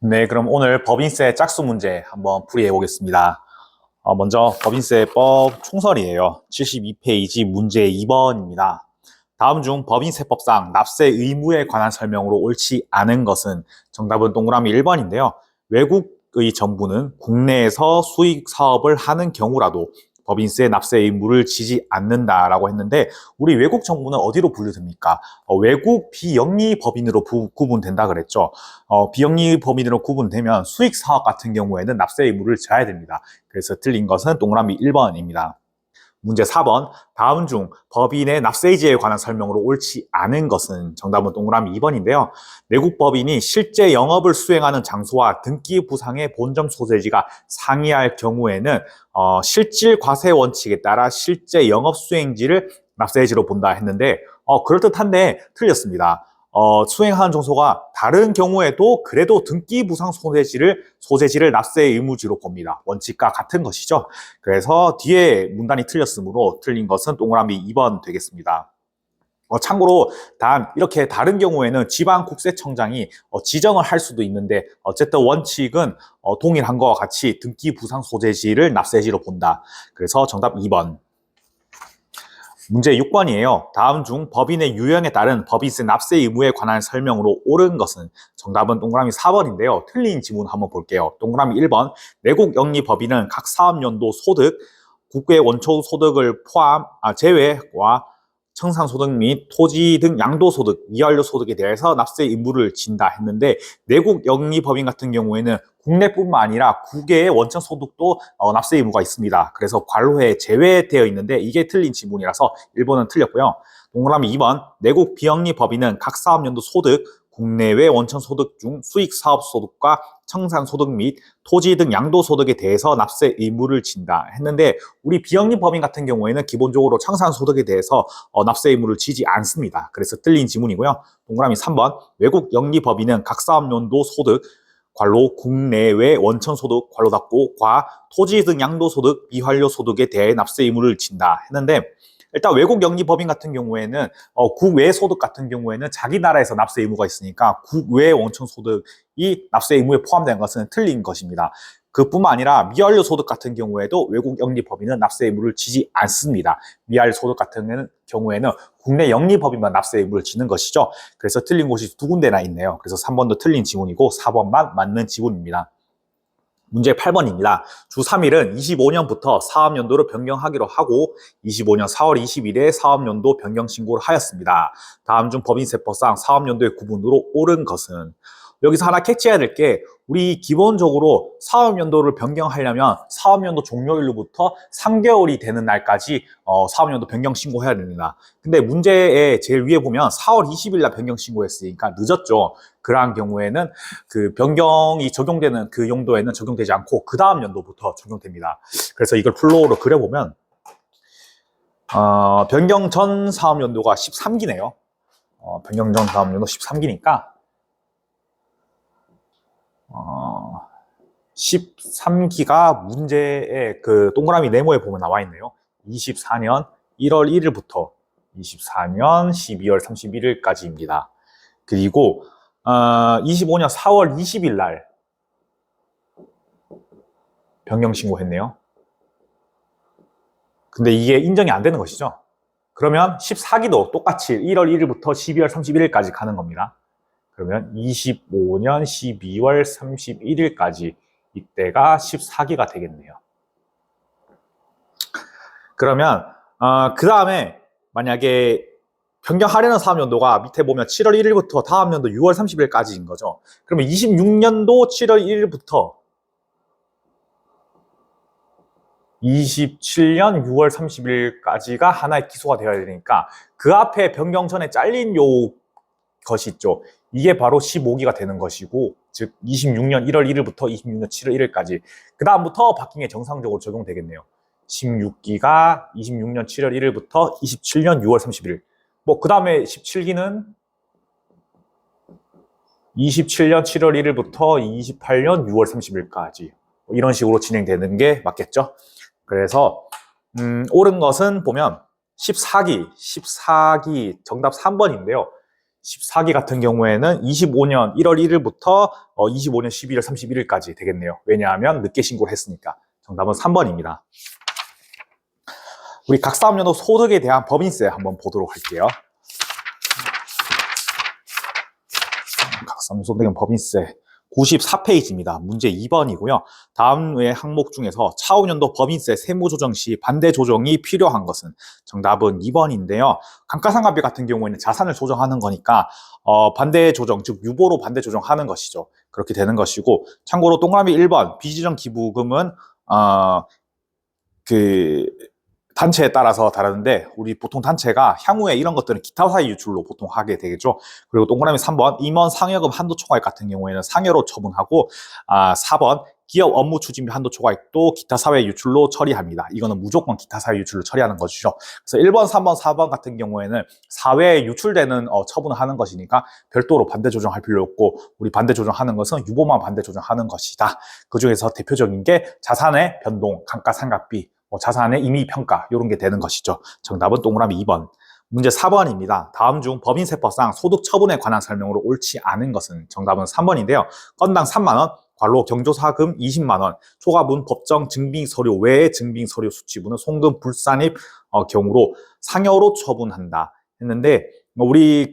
네, 그럼 오늘 법인세 짝수 문제 한번 풀이해 보겠습니다. 먼저 법인세법 총설이에요. 72페이지 문제 2번입니다. 다음 중 법인세법상 납세 의무에 관한 설명으로 옳지 않은 것은 정답은 동그라미 1번인데요. 외국의 정부는 국내에서 수익 사업을 하는 경우라도 법인세 납세 의무를 지지 않는다라고 했는데 우리 외국 정부는 어디로 분류됩니까? 외국 비영리 법인으로 구분된다 그랬죠. 비영리 법인으로 구분되면 수익 사업 같은 경우에는 납세 의무를 져야 됩니다. 그래서 틀린 것은 동그라미 1번입니다. 문제 4번. 다음 중 법인의 납세의지에 관한 설명으로 옳지 않은 것은 정답은 동그라미 2번인데요. 내국 법인이 실제 영업을 수행하는 장소와 등기 부상의 본점 소재지가 상이할 경우에는 실질 과세 원칙에 따라 실제 영업 수행지를 납세의지로 본다 했는데 그럴듯한데 틀렸습니다. 수행하는 장소가 다른 경우에도 그래도 등기 부상 소재지를 납세 의무지로 봅니다. 원칙과 같은 것이죠. 그래서 뒤에 문단이 틀렸으므로 틀린 것은 동그라미 2번 되겠습니다. 참고로 단 이렇게 다른 경우에는 지방국세청장이 지정을 할 수도 있는데 어쨌든 원칙은 동일한 것과 같이 등기 부상 소재지를 납세지로 본다. 그래서 정답 2번. 문제 6번이에요. 다음 중 법인의 유형에 따른 법인세 납세 의무에 관한 설명으로 옳은 것은 정답은 동그라미 4번인데요. 틀린 지문 한번 볼게요. 동그라미 1번. 내국 영리 법인은 각 사업연도 소득, 국외 원초 소득을 제외와 청산소득 및 토지 등 양도소득, 미완료 소득에 대해서 납세 의무를 진다 했는데 내국 영리법인 같은 경우에는 국내뿐만 아니라 국외의 원천 소득도 납세 의무가 있습니다. 그래서 관로에 제외되어 있는데 이게 틀린 지문이라서 1번은 틀렸고요. 동그라미 2번. 내국 비영리법인은 각 사업연도 소득, 국내외 원천 소득 중 수익 사업 소득과 청산 소득 및 토지 등 양도 소득에 대해서 납세 의무를 진다 했는데 우리 비영리 법인 같은 경우에는 기본적으로 청산 소득에 대해서 납세 의무를 지지 않습니다. 그래서 틀린 지문이고요. 동그라미 3번. 외국 영리 법인은 각 사업 연도 소득 관로 국내외 원천 소득 관로 닫고 과 토지 등 양도 소득 미완료 소득에 대해 납세 의무를 진다 했는데 일단 외국 영리 법인 같은 경우에는 국외 소득 같은 경우에는 자기 나라에서 납세 의무가 있으니까 국외 원천 소득이 납세 의무에 포함된 것은 틀린 것입니다. 그뿐만 아니라 미완료 소득 같은 경우에도 외국 영리 법인은 납세 의무를 지지 않습니다. 미완료 소득 같은 경우에는 국내 영리 법인만 납세 의무를 지는 것이죠. 그래서 틀린 곳이 두 군데나 있네요. 그래서 3번도 틀린 지문이고 4번만 맞는 지문입니다. 문제 8번입니다. 주 3일은 25년부터 사업연도를 변경하기로 하고 25년 4월 20일에 사업연도 변경 신고를 하였습니다. 다음 중 법인세법상 사업연도의 구분으로 옳은 것은 여기서 하나 캐치해야 될 게 우리 기본적으로 사업연도를 변경하려면 사업연도 종료일로부터 3개월이 되는 날까지 사업연도 변경 신고해야 됩니다. 근데 문제의 제일 위에 보면 4월 20일 날 변경 신고했으니까 늦었죠. 그러한 경우에는 그 변경이 적용되는 그 용도에는 적용되지 않고 그 다음 연도부터 적용됩니다. 그래서 이걸 플로우로 그려보면 변경 전 사업연도가 13기네요. 변경 전 사업연도 13기니까 13기가 문제의 그 동그라미 네모에 보면 나와 있네요. 24년 1월 1일부터 24년 12월 31일까지입니다. 그리고 25년 4월 20일 날 변경 신고했네요. 근데 이게 인정이 안 되는 것이죠. 그러면 14기도 똑같이 1월 1일부터 12월 31일까지 가는 겁니다. 그러면 25년 12월 31일까지 이때가 14기가 되겠네요. 그러면 그 다음에 만약에 변경하려는 사업연도가 밑에 보면 7월 1일부터 다음 연도 6월 30일까지인 거죠. 그러면 26년도 7월 1일부터 27년 6월 30일까지가 하나의 기소가 되어야 되니까 그 앞에 변경 전에 잘린 요 것이 있죠. 이게 바로 15기가 되는 것이고 즉 26년 1월 1일부터 26년 7월 1일까지 그 다음부터 바뀐 게 정상적으로 적용되겠네요. 16기가 26년 7월 1일부터 27년 6월 30일 그 다음에 17기는 27년 7월 1일부터 28년 6월 30일까지 이런 식으로 진행되는 게 맞겠죠. 그래서 옳은 것은 보면 14기 정답 3번인데요. 14기 같은 경우에는 25년 1월 1일부터 25년 12월 31일까지 되겠네요. 왜냐하면 늦게 신고를 했으니까. 정답은 3번입니다. 우리 각 사업연도 소득에 대한 법인세 한번 보도록 할게요. 각 사업연도 소득에 대한 법인세 94페이지입니다. 문제 2번이고요. 다음의 항목 중에서 차후년도 법인세 세무조정 시 반대 조정이 필요한 것은 정답은 2번인데요. 감가상각비 같은 경우에는 자산을 조정하는 거니까 반대 조정, 즉 유보로 반대 조정하는 것이죠. 그렇게 되는 것이고 참고로 동그라미 1번 비지정 기부금은 단체에 따라서 다르는데 우리 보통 단체가 향후에 이런 것들은 기타 사유 유출로 보통 하게 되겠죠. 그리고 동그라미 3번 임원 상여금 한도 초과액 같은 경우에는 상여로 처분하고 4번 기업 업무 추진비 한도 초과액도 기타 사회 유출로 처리합니다. 이거는 무조건 기타 사회 유출로 처리하는 것이죠. 그래서 1번, 3번, 4번 같은 경우에는 사회에 유출되는 처분을 하는 것이니까 별도로 반대 조정할 필요 없고 우리 반대 조정하는 것은 유보만 반대 조정하는 것이다. 그중에서 대표적인 게 자산의 변동, 감가상각비, 자산의 임의평가 이런 게 되는 것이죠. 정답은 동그라미 2번. 문제 4번입니다. 다음 중 법인세법상 소득 처분에 관한 설명으로 옳지 않은 것은 정답은 3번인데요. 건당 3만 원, 관로 경조사금 20만 원, 초과분 법정 증빙서류 외의 증빙서류 수취분은 송금 불산입 경우로 상여로 처분한다 했는데 우리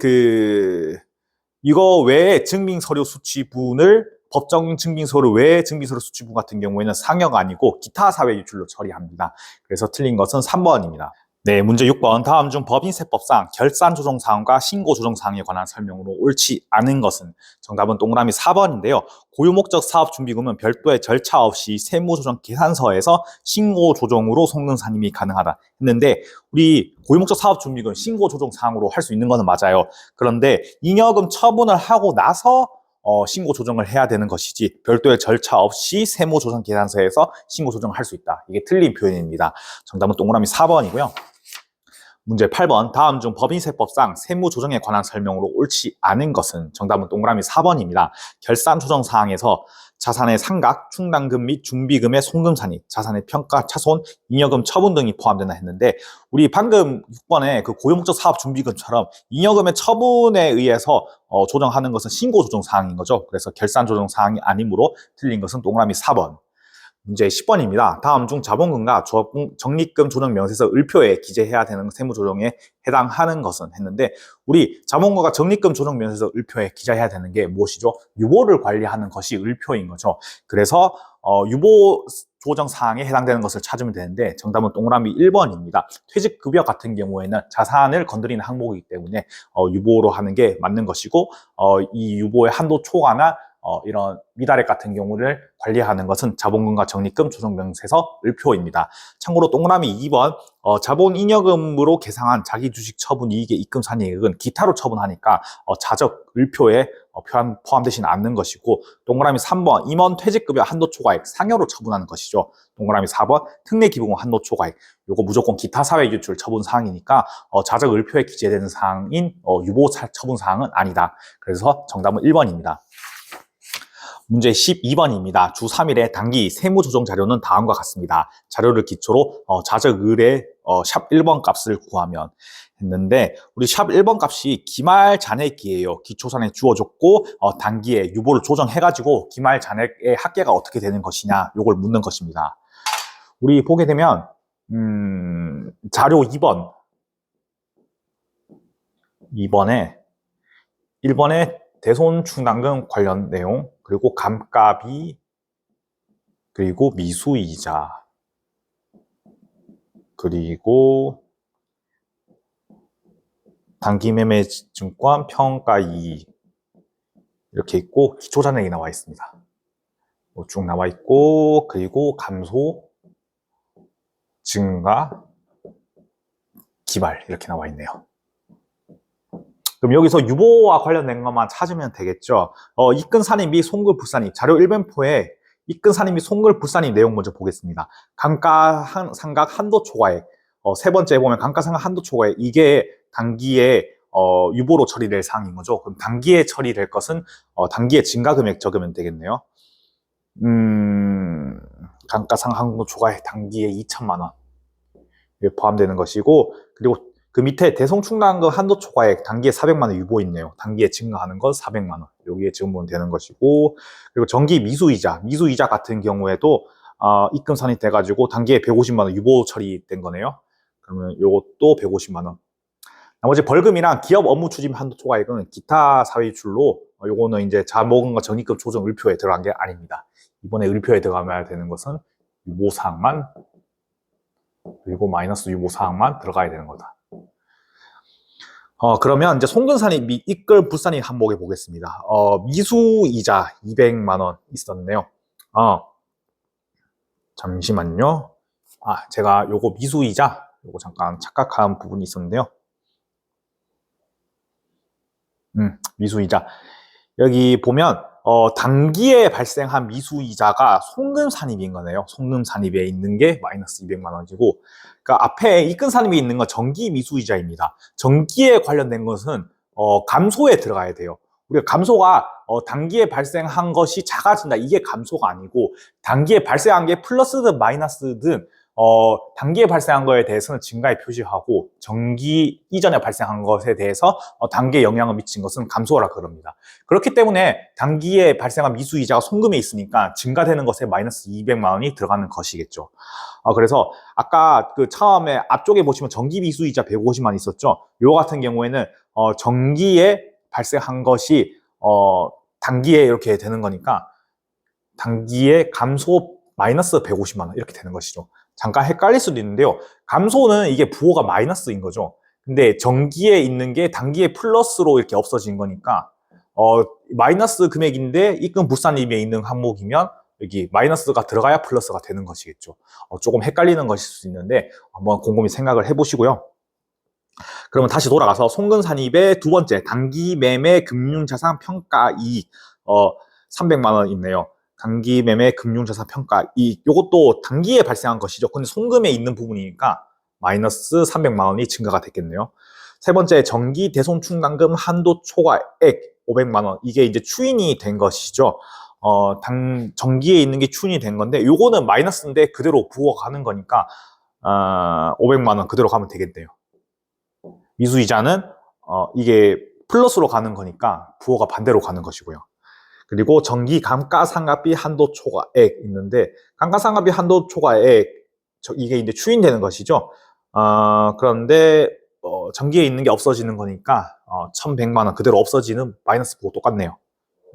이거 외에 증빙서류 수취분을 법정 증빙서류 외의 증빙서류 수취분 같은 경우에는 상여가 아니고 기타 사회 유출로 처리합니다. 그래서 틀린 것은 3번입니다. 네, 문제 6번. 다음 중 법인세법상 결산 조정 사항과 신고 조정 사항에 관한 설명으로 옳지 않은 것은 정답은 동그라미 4번인데요. 고유 목적 사업 준비금은 별도의 절차 없이 세무조정 계산서에서 신고 조정으로 송금 산입이 가능하다 했는데 우리 고유 목적 사업 준비금 신고 조정 사항으로 할 수 있는 것은 맞아요. 그런데 잉여금 처분을 하고 나서 신고 조정을 해야 되는 것이지 별도의 절차 없이 세무조정 계산서에서 신고 조정을 할 수 있다. 이게 틀린 표현입니다. 정답은 동그라미 4번이고요. 문제 8번. 다음 중 법인세법상 세무조정에 관한 설명으로 옳지 않은 것은 정답은 동그라미 4번입니다. 결산조정 사항에서 자산의 상각, 충당금 및 준비금의 송금산입, 자산의 평가, 차손, 잉여금 처분 등이 포함된다 했는데 우리 방금 6번에 그 고유목적 사업 준비금처럼 잉여금의 처분에 의해서 조정하는 것은 신고조정 사항인 거죠. 그래서 결산조정 사항이 아니므로 틀린 것은 동그라미 4번. 문제 10번입니다. 다음 중 자본금과 적립금 조정 명세서 을표에 기재해야 되는 세무조정에 해당하는 것은 했는데 우리 자본금과 적립금 조정 명세서 을표에 기재해야 되는 게 무엇이죠? 유보를 관리하는 것이 을표인 거죠. 그래서 유보 조정 사항에 해당되는 것을 찾으면 되는데 정답은 동그라미 1번입니다. 퇴직급여 같은 경우에는 자산을 건드리는 항목이기 때문에 유보로 하는 게 맞는 것이고 이 유보의 한도 초과나 이런 미달액 같은 경우를 관리하는 것은 자본금과 적립금 조정명세서 을표입니다. 참고로 동그라미 2번 자본잉여금으로 계상한 자기주식 처분 이익의 입금 산이익은 기타로 처분하니까 자적 을표에 포함되지는 않는 것이고 동그라미 3번 임원 퇴직급여 한도 초과액 상여로 처분하는 것이죠. 동그라미 4번 특례기부금 한도 초과액 요거 무조건 기타 사회유출 처분 사항이니까 자적 을표에 기재되는 사항인 유보 처분 사항은 아니다. 그래서 정답은 1번입니다. 문제 12번입니다. 주 3일의 단기 세무조정 자료는 다음과 같습니다. 자료를 기초로 자적을의 샵 1번 값을 구하면 했는데 우리 샵 1번 값이 기말 잔액이에요. 기초산에 주어졌고 단기에 유보를 조정해가지고 기말 잔액의 합계가 어떻게 되는 것이냐 요걸 묻는 것입니다. 우리 보게 되면 자료 2번에 1번에 대손 충당금 관련 내용 그리고 감가비 그리고 미수이자 그리고 단기매매증권 평가이익 이렇게 있고 기초잔액이 나와 있습니다. 쭉 나와 있고 그리고 감소 증가 기말 이렇게 나와 있네요. 그럼 여기서 유보와 관련된 것만 찾으면 되겠죠. 입금 산입 및 송금 불산입 자료 1번표에 입금 산입 및 송금 불산입 내용 먼저 보겠습니다. 감가상각 한도 초과액 세 번째 보면 감가상각 한도 초과액 이게 단기에 유보로 처리될 사항인 거죠. 그럼 단기에 처리될 것은 단기에 증가금액 적으면 되겠네요. 감가상각 한도 초과액 단기에 2천만 원 포함되는 것이고 그리고 그 밑에 대성충당금 한도 초과액 단기에 400만 원 유보 있네요. 단기에 증가하는 건 400만 원. 여기에 증보는 되는 것이고, 그리고 정기 미수이자 같은 경우에도 입금 선입돼가지고 단기에 150만 원 유보 처리된 거네요. 그러면 요것도 150만 원. 나머지 벌금이랑 기업 업무 추진 한도 초과액은 기타 사회출로 요거는 이제 자모금과 적립금 조정 을표에 들어간 게 아닙니다. 이번에 을표에 들어가야 되는 것은 유보사항만, 그리고 마이너스 유보사항만 들어가야 되는 거다. 그러면 이제 송근산입 및 이끌 불산입 항목에 보겠습니다. 미수이자 200만 원 있었네요. 잠시만요. 제가 요거 미수이자, 요거 잠깐 착각한 부분이 있었는데요. 미수이자. 여기 보면, 단기에 발생한 미수이자가 송금산입인 거네요. 송금산입에 있는 게 마이너스 200만 원이고, 그러니까 앞에 입금산입에 있는 건 정기 미수이자입니다. 정기에 관련된 것은, 감소에 들어가야 돼요. 우리가 감소가, 단기에 발생한 것이 작아진다. 이게 감소가 아니고, 단기에 발생한 게 플러스든 마이너스든, 단기에 발생한 거에 대해서는 증가에 표시하고 정기 이전에 발생한 것에 대해서 단기에 영향을 미친 것은 감소라 그럽니다. 그렇기 때문에 단기에 발생한 미수이자가 송금에 있으니까 증가되는 것에 마이너스 200만 원이 들어가는 것이겠죠. 그래서 아까 그 처음에 앞쪽에 보시면 정기 미수이자 150만 원 있었죠. 요 같은 경우에는 정기에 발생한 것이 단기에 이렇게 되는 거니까 단기에 감소 마이너스 150만 원 이렇게 되는 것이죠. 잠깐 헷갈릴 수도 있는데요. 감소는 이게 부호가 마이너스인 거죠. 근데 정기에 있는 게 단기에 플러스로 이렇게 없어진 거니까 마이너스 금액인데 입금 불산입에 있는 항목이면 여기 마이너스가 들어가야 플러스가 되는 것이겠죠. 조금 헷갈리는 것일 수 있는데 한번 곰곰이 생각을 해보시고요. 그러면 다시 돌아가서 송근산입의 두 번째 단기 매매 금융자산 평가 이익 300만 원 있네요. 단기 매매 금융자산 평가 이익 요것도 단기에 발생한 것이죠. 근데 송금에 있는 부분이니까 마이너스 300만 원이 증가가 됐겠네요. 세 번째 정기 대손충당금 한도 초과액 500만 원 이게 이제 추인이 된 것이죠. 정기에 있는 게 추인이 된 건데 요거는 마이너스인데 그대로 부어가는 거니까 500만 원 그대로 가면 되겠네요. 미수이자는 이게 플러스로 가는 거니까 부호가 반대로 가는 것이고요. 그리고 정기 감가상각비 한도 초과액 있는데 감가상각비 한도 초과액 이게 이제 추인되는 것이죠. 그런데 정기에 있는 게 없어지는 거니까 1100만 원 그대로 없어지는 마이너스 부호 똑같네요.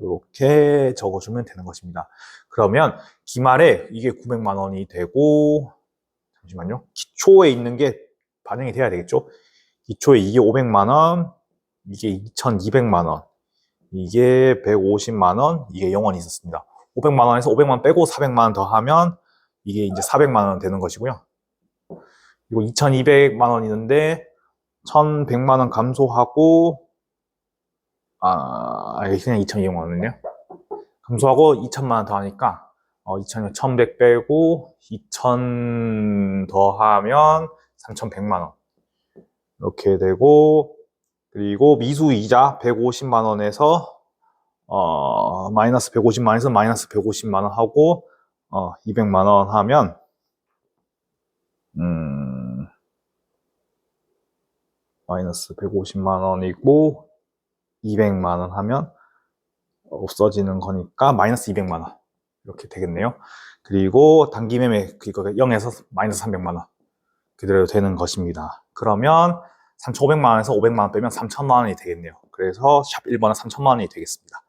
이렇게 적어주면 되는 것입니다. 그러면 기말에 이게 900만 원이 되고 잠시만요. 기초에 있는 게 반영이 돼야 되겠죠. 기초에 이게 500만 원, 이게 2200만 원, 이게 150만 원, 이게 0원이 있었습니다. 500만 원에서 500만 원 빼고 400만 원 더하면 이게 이제 400만 원 되는 것이고요. 그리고 2200만 원 있는데 1100만 원 감소하고 그냥 2200만 원이네요. 감소하고 2000만 원 더하니까 2000에 1100 빼고 2000 더하면 3100만 원 이렇게 되고 그리고 미수이자 150만 원에서 마이너스 150만 원에서 마이너스 150만 원 하고 200만 원 하면 마이너스 150만 원이고 200만 원 하면 없어지는 거니까 마이너스 200만 원 이렇게 되겠네요. 그리고 단기 매매 그거 0에서 마이너스 300만 원 그대로 되는 것입니다. 그러면 3,500만 원에서 500만 원 빼면 3,000만 원이 되겠네요. 그래서 샵 1번은 3,000만 원이 되겠습니다.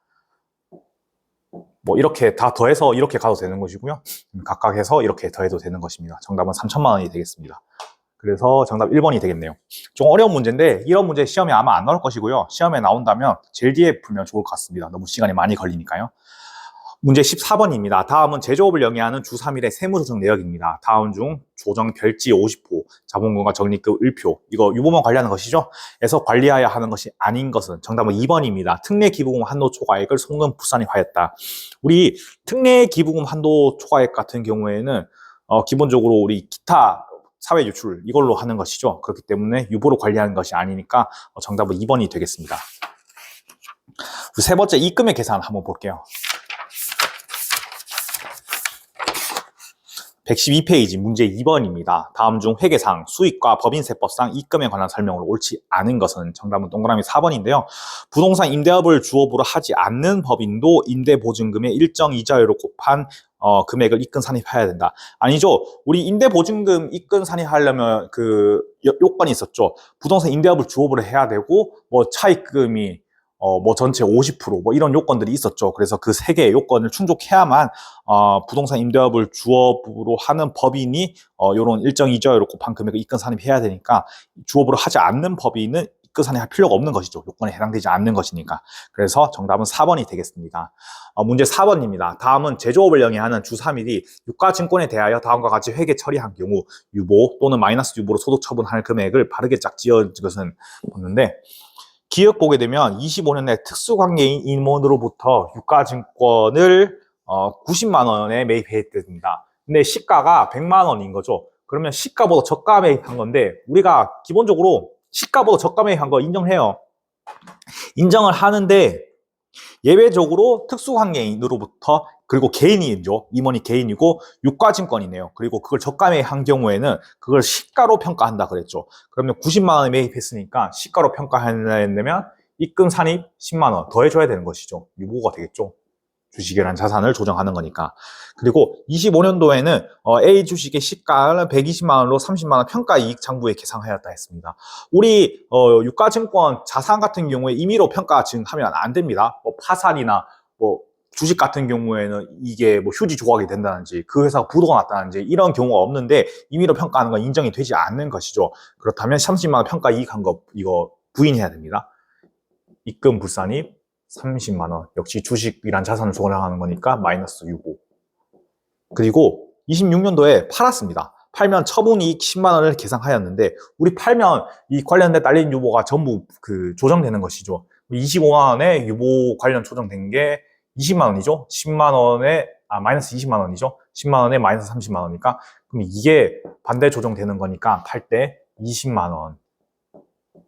뭐 이렇게 다 더해서 이렇게 가도 되는 것이고요. 각각 해서 이렇게 더해도 되는 것입니다. 정답은 3,000만 원이 되겠습니다. 그래서 정답 1번이 되겠네요. 좀 어려운 문제인데 이런 문제 시험에 아마 안 나올 것이고요. 시험에 나온다면 제일 뒤에 풀면 좋을 것 같습니다. 너무 시간이 많이 걸리니까요. 문제 14번입니다. 다음은 제조업을 영위하는 주 3일의 세무조정 내역입니다. 다음 중 조정 별지 50호, 자본금과 적립금 1표, 이거 유보만 관리하는 것이죠. 에서 관리하여야 하는 것이 아닌 것은 정답은 2번입니다. 특례 기부금 한도 초과액을 송금 불산입하였다. 우리 특례 기부금 한도 초과액 같은 경우에는 기본적으로 우리 기타 사회 유출 이걸로 하는 것이죠. 그렇기 때문에 유보로 관리하는 것이 아니니까 정답은 2번이 되겠습니다. 세 번째 입금의 계산 한번 볼게요. 112페이지 문제 2번입니다. 다음 중 회계상, 수익과 법인세법상 입금에 관한 설명으로 옳지 않은 것은 정답은 동그라미 4번인데요. 부동산 임대업을 주업으로 하지 않는 법인도 임대보증금의 일정 이자율을 곱한 금액을 입금 산입해야 된다. 아니죠. 우리 임대보증금 입금 산입하려면 그 요건이 있었죠. 부동산 임대업을 주업으로 해야 되고 뭐 차입금이 뭐 전체 50%뭐 이런 요건들이 있었죠. 그래서 그 세 개의 요건을 충족해야만 부동산 임대업을 주업으로 하는 법인이 요런 일정 이자율을 곱한 금액을 입금 산입해야 되니까 주업으로 하지 않는 법인은 입금 산입할 필요가 없는 것이죠. 요건에 해당되지 않는 것이니까. 그래서 정답은 4번이 되겠습니다. 문제 4번입니다. 다음은 제조업을 영위하는 주3일이 유가증권에 대하여 다음과 같이 회계 처리한 경우 유보 또는 마이너스 유보로 소득 처분할 금액을 바르게 짝지은 것은 보는데 기억 보게 되면 25년에 특수관계인 임원으로부터 유가증권을 90만 원에 매입했습니다. 근데 시가가 100만 원인 거죠. 그러면 시가보다 저가 매입한 건데 우리가 기본적으로 시가보다 저가 매입한 거 인정해요. 인정을 하는데 예외적으로 특수관계인으로부터 그리고 개인이죠. 임원이 개인이고 유가증권이네요. 그리고 그걸 저가 매입한 경우에는 그걸 시가로 평가한다 그랬죠. 그러면 90만 원에 매입했으니까 시가로 평가하려면 입금 산입 10만 원 더해줘야 되는 것이죠. 유보가 되겠죠. 주식이라는 자산을 조정하는 거니까. 그리고 25년도에는 A 주식의 시가는 120만 원으로 30만 원 평가이익 장부에 계상하였다 했습니다. 우리 유가증권 자산 같은 경우에 임의로 평가 증하면 안 됩니다. 뭐 파산이나 뭐 주식 같은 경우에는 이게 뭐 휴지 조각이 된다든지 그 회사가 부도가 났다든지 이런 경우가 없는데 임의로 평가하는 건 인정이 되지 않는 것이죠. 그렇다면 30만 원 평가이익한 거 이거 부인해야 됩니다. 입금 불산입 30만 원. 역시 주식이란 자산을 조정하는 거니까 마이너스 유보. 그리고 26년도에 팔았습니다. 팔면 처분이익 10만 원을 계상하였는데 우리 팔면 이 관련된 딸린 유보가 전부 그 조정되는 것이죠. 25만 원에 유보 관련 조정된 게 20만 원이죠. 10만 원에 마이너스 20만 원이죠. 10만 원에 마이너스 30만 원이니까 그럼 이게 반대 조정되는 거니까 팔 때 20만 원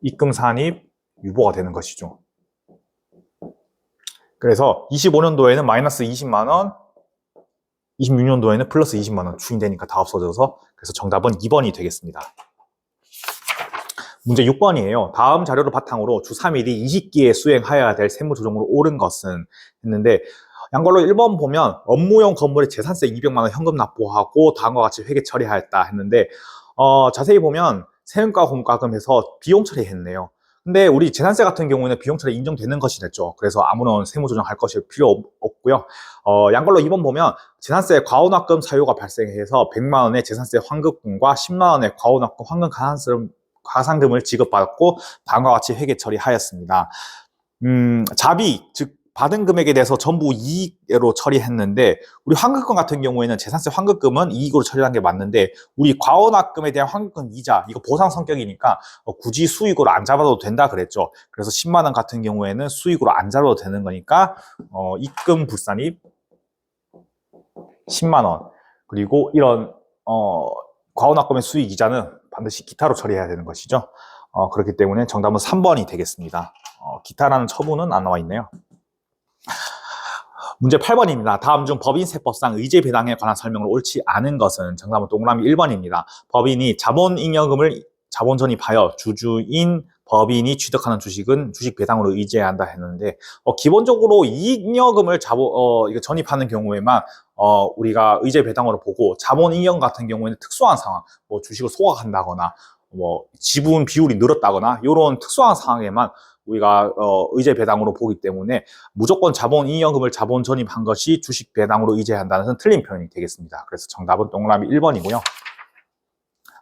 입금 산입 유보가 되는 것이죠. 그래서 25년도에는 마이너스 20만 원, 26년도에는 플러스 20만 원 추인되니까 다 없어져서 그래서 정답은 2번이 되겠습니다. 문제 6번이에요. 다음 자료를 바탕으로 주 3일이 20기에 수행하여야 될 세무조정으로 옳은 것은 했는데 양걸로 1번 보면 업무용 건물에 재산세 200만 원 현금 납부하고 다음과 같이 회계 처리하였다 했는데 자세히 보면 세금과 공과금해서 비용 처리했네요. 근데 우리 재산세 같은 경우에는 비용 처리 인정되는 것이 됐죠. 그래서 아무런 세무 조정할 것이 필요 없고요. 양걸로 2번 보면 재산세 과온합금 사유가 발생해서 100만 원의 재산세 환급금과 10만 원의 과온합금 환급 가산금을 지급받았고 다음과 같이 회계 처리하였습니다. 자비 즉 받은 금액에 대해서 전부 이익으로 처리했는데 우리 환급금 같은 경우에는 재산세 환급금은 이익으로 처리한 게 맞는데 우리 과원합금에 대한 환급금 이자 이거 보상 성격이니까 굳이 수익으로 안 잡아도 된다 그랬죠. 그래서 10만 원 같은 경우에는 수익으로 안 잡아도 되는 거니까 입금 불산입 10만 원 그리고 이런 과원합금의 수익 이자는 반드시 기타로 처리해야 되는 것이죠. 그렇기 때문에 정답은 3번이 되겠습니다. 기타라는 처분은 안 나와 있네요. 문제 8번입니다. 다음 중 법인세법상 의제 배당에 관한 설명을 옳지 않은 것은 정답은 동그라미 1번입니다. 법인이 자본잉여금을 자본 전입하여 주주인 법인이 취득하는 주식은 주식 배당으로 의제해야 한다 했는데 기본적으로 이익잉여금을 이거 전입하는 경우에만 우리가 의제 배당으로 보고 자본잉여금 같은 경우에는 특수한 상황, 뭐 주식을 소각한다거나 뭐 지분 비율이 늘었다거나 이런 특수한 상황에만 우리가 의제 배당으로 보기 때문에 무조건 자본잉여금을 자본 전입한 것이 주식 배당으로 의제해야 한다는 것은 틀린 표현이 되겠습니다. 그래서 정답은 동그라미 1번이고요.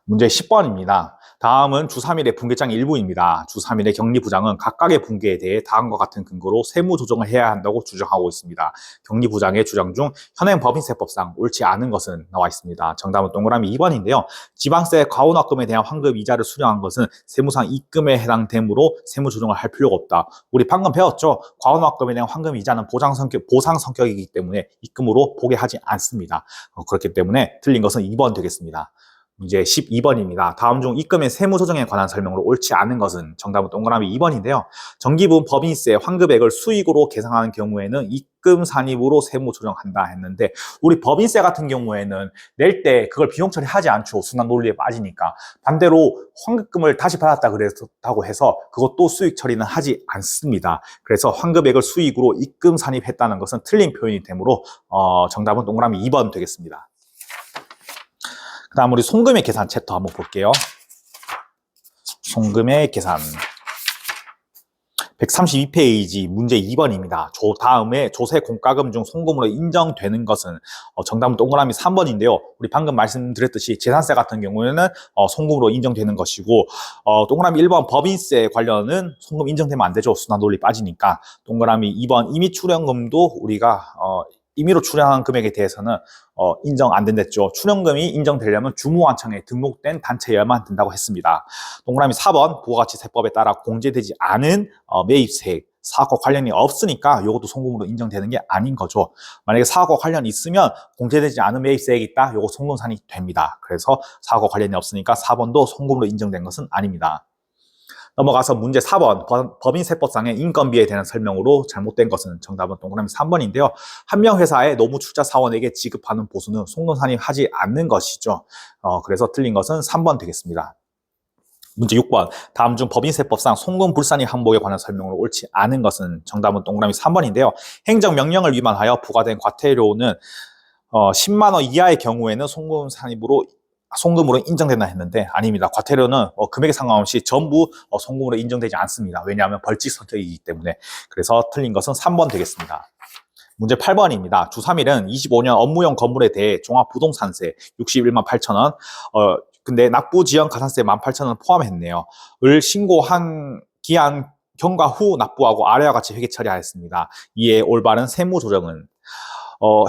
문제 10번입니다. 다음은 주 3일의 분계장 일부입니다. 주 3일의 격리부장은 각각의 분계에 대해 다음과 같은 근거로 세무 조정을 해야 한다고 주장하고 있습니다. 격리부장의 주장 중 현행 법인세법상 옳지 않은 것은 나와 있습니다. 정답은 동그라미 2번인데요. 지방세 과온합금에 대한 환급 이자를 수령한 것은 세무상 입금에 해당되므로 세무 조정을 할 필요가 없다. 우리 방금 배웠죠? 과온합금에 대한 환급 이자는 보상 성격이기 때문에 입금으로 보게 하지 않습니다. 그렇기 때문에 틀린 것은 2번 되겠습니다. 문제 12번입니다. 다음 중 입금의 세무 조정에 관한 설명으로 옳지 않은 것은 정답은 동그라미 2번인데요. 정기분 법인세 환급액을 수익으로 계상하는 경우에는 입금 산입으로 세무 조정한다 했는데 우리 법인세 같은 경우에는 낼 때 그걸 비용 처리하지 않죠. 순환 논리에 빠지니까. 반대로 환급금을 다시 받았다 그랬다고 해서 그것도 수익 처리는 하지 않습니다. 그래서 환급액을 수익으로 입금 산입했다는 것은 틀린 표현이 되므로 정답은 동그라미 2번 되겠습니다. 그 다음 우리 송금의 계산 챕터 한번 볼게요. 송금의 계산 132페이지 문제 2번입니다. 다음에 조세 공과금 중 송금으로 인정되는 것은 정답은 동그라미 3번인데요. 우리 방금 말씀드렸듯이 재산세 같은 경우에는 송금으로 인정되는 것이고 동그라미 1번 법인세 관련은 송금 인정되면 안 되죠. 순환 논리 빠지니까. 동그라미 2번 임의 출연금도 우리가 임의로 출연한 금액에 대해서는 인정 안 된댔죠. 출연금이 인정되려면 주무관청에 등록된 단체여야만 된다고 했습니다. 동그라미 4번 부가가치세법에 따라 공제되지 않은 매입세 사업과 관련이 없으니까 이것도 송금으로 인정되는 게 아닌 거죠. 만약에 사업과 관련이 있으면 공제되지 않은 매입세액이 있다. 이거 송금산이 됩니다. 그래서 사업과 관련이 없으니까 4번도 송금으로 인정된 것은 아닙니다. 넘어가서 문제 4번 법인세법상의 인건비에 대한 설명으로 잘못된 것은 정답은 동그라미 3번인데요. 한 명 회사의 노무 출자 사원에게 지급하는 보수는 송금 산입하지 않는 것이죠. 그래서 틀린 것은 3번 되겠습니다. 문제 6번 다음 중 법인세법상 송금 불산입 항목에 관한 설명으로 옳지 않은 것은 정답은 동그라미 3번인데요. 행정명령을 위반하여 부과된 과태료는 10만 원 이하의 경우에는 송금으로 인정된다 했는데 아닙니다. 과태료는 금액에 상관없이 전부 송금으로 인정되지 않습니다. 왜냐하면 벌칙 성격이기 때문에. 그래서 틀린 것은 3번 되겠습니다. 문제 8번입니다. 주 3일은 25년 업무용 건물에 대해 종합부동산세 61만 8천 원, 근데 납부지연 가산세 18,000원 포함했네요. 을 신고한 기한 경과 후 납부하고 아래와 같이 회계 처리하였습니다. 이에 올바른 세무 조정은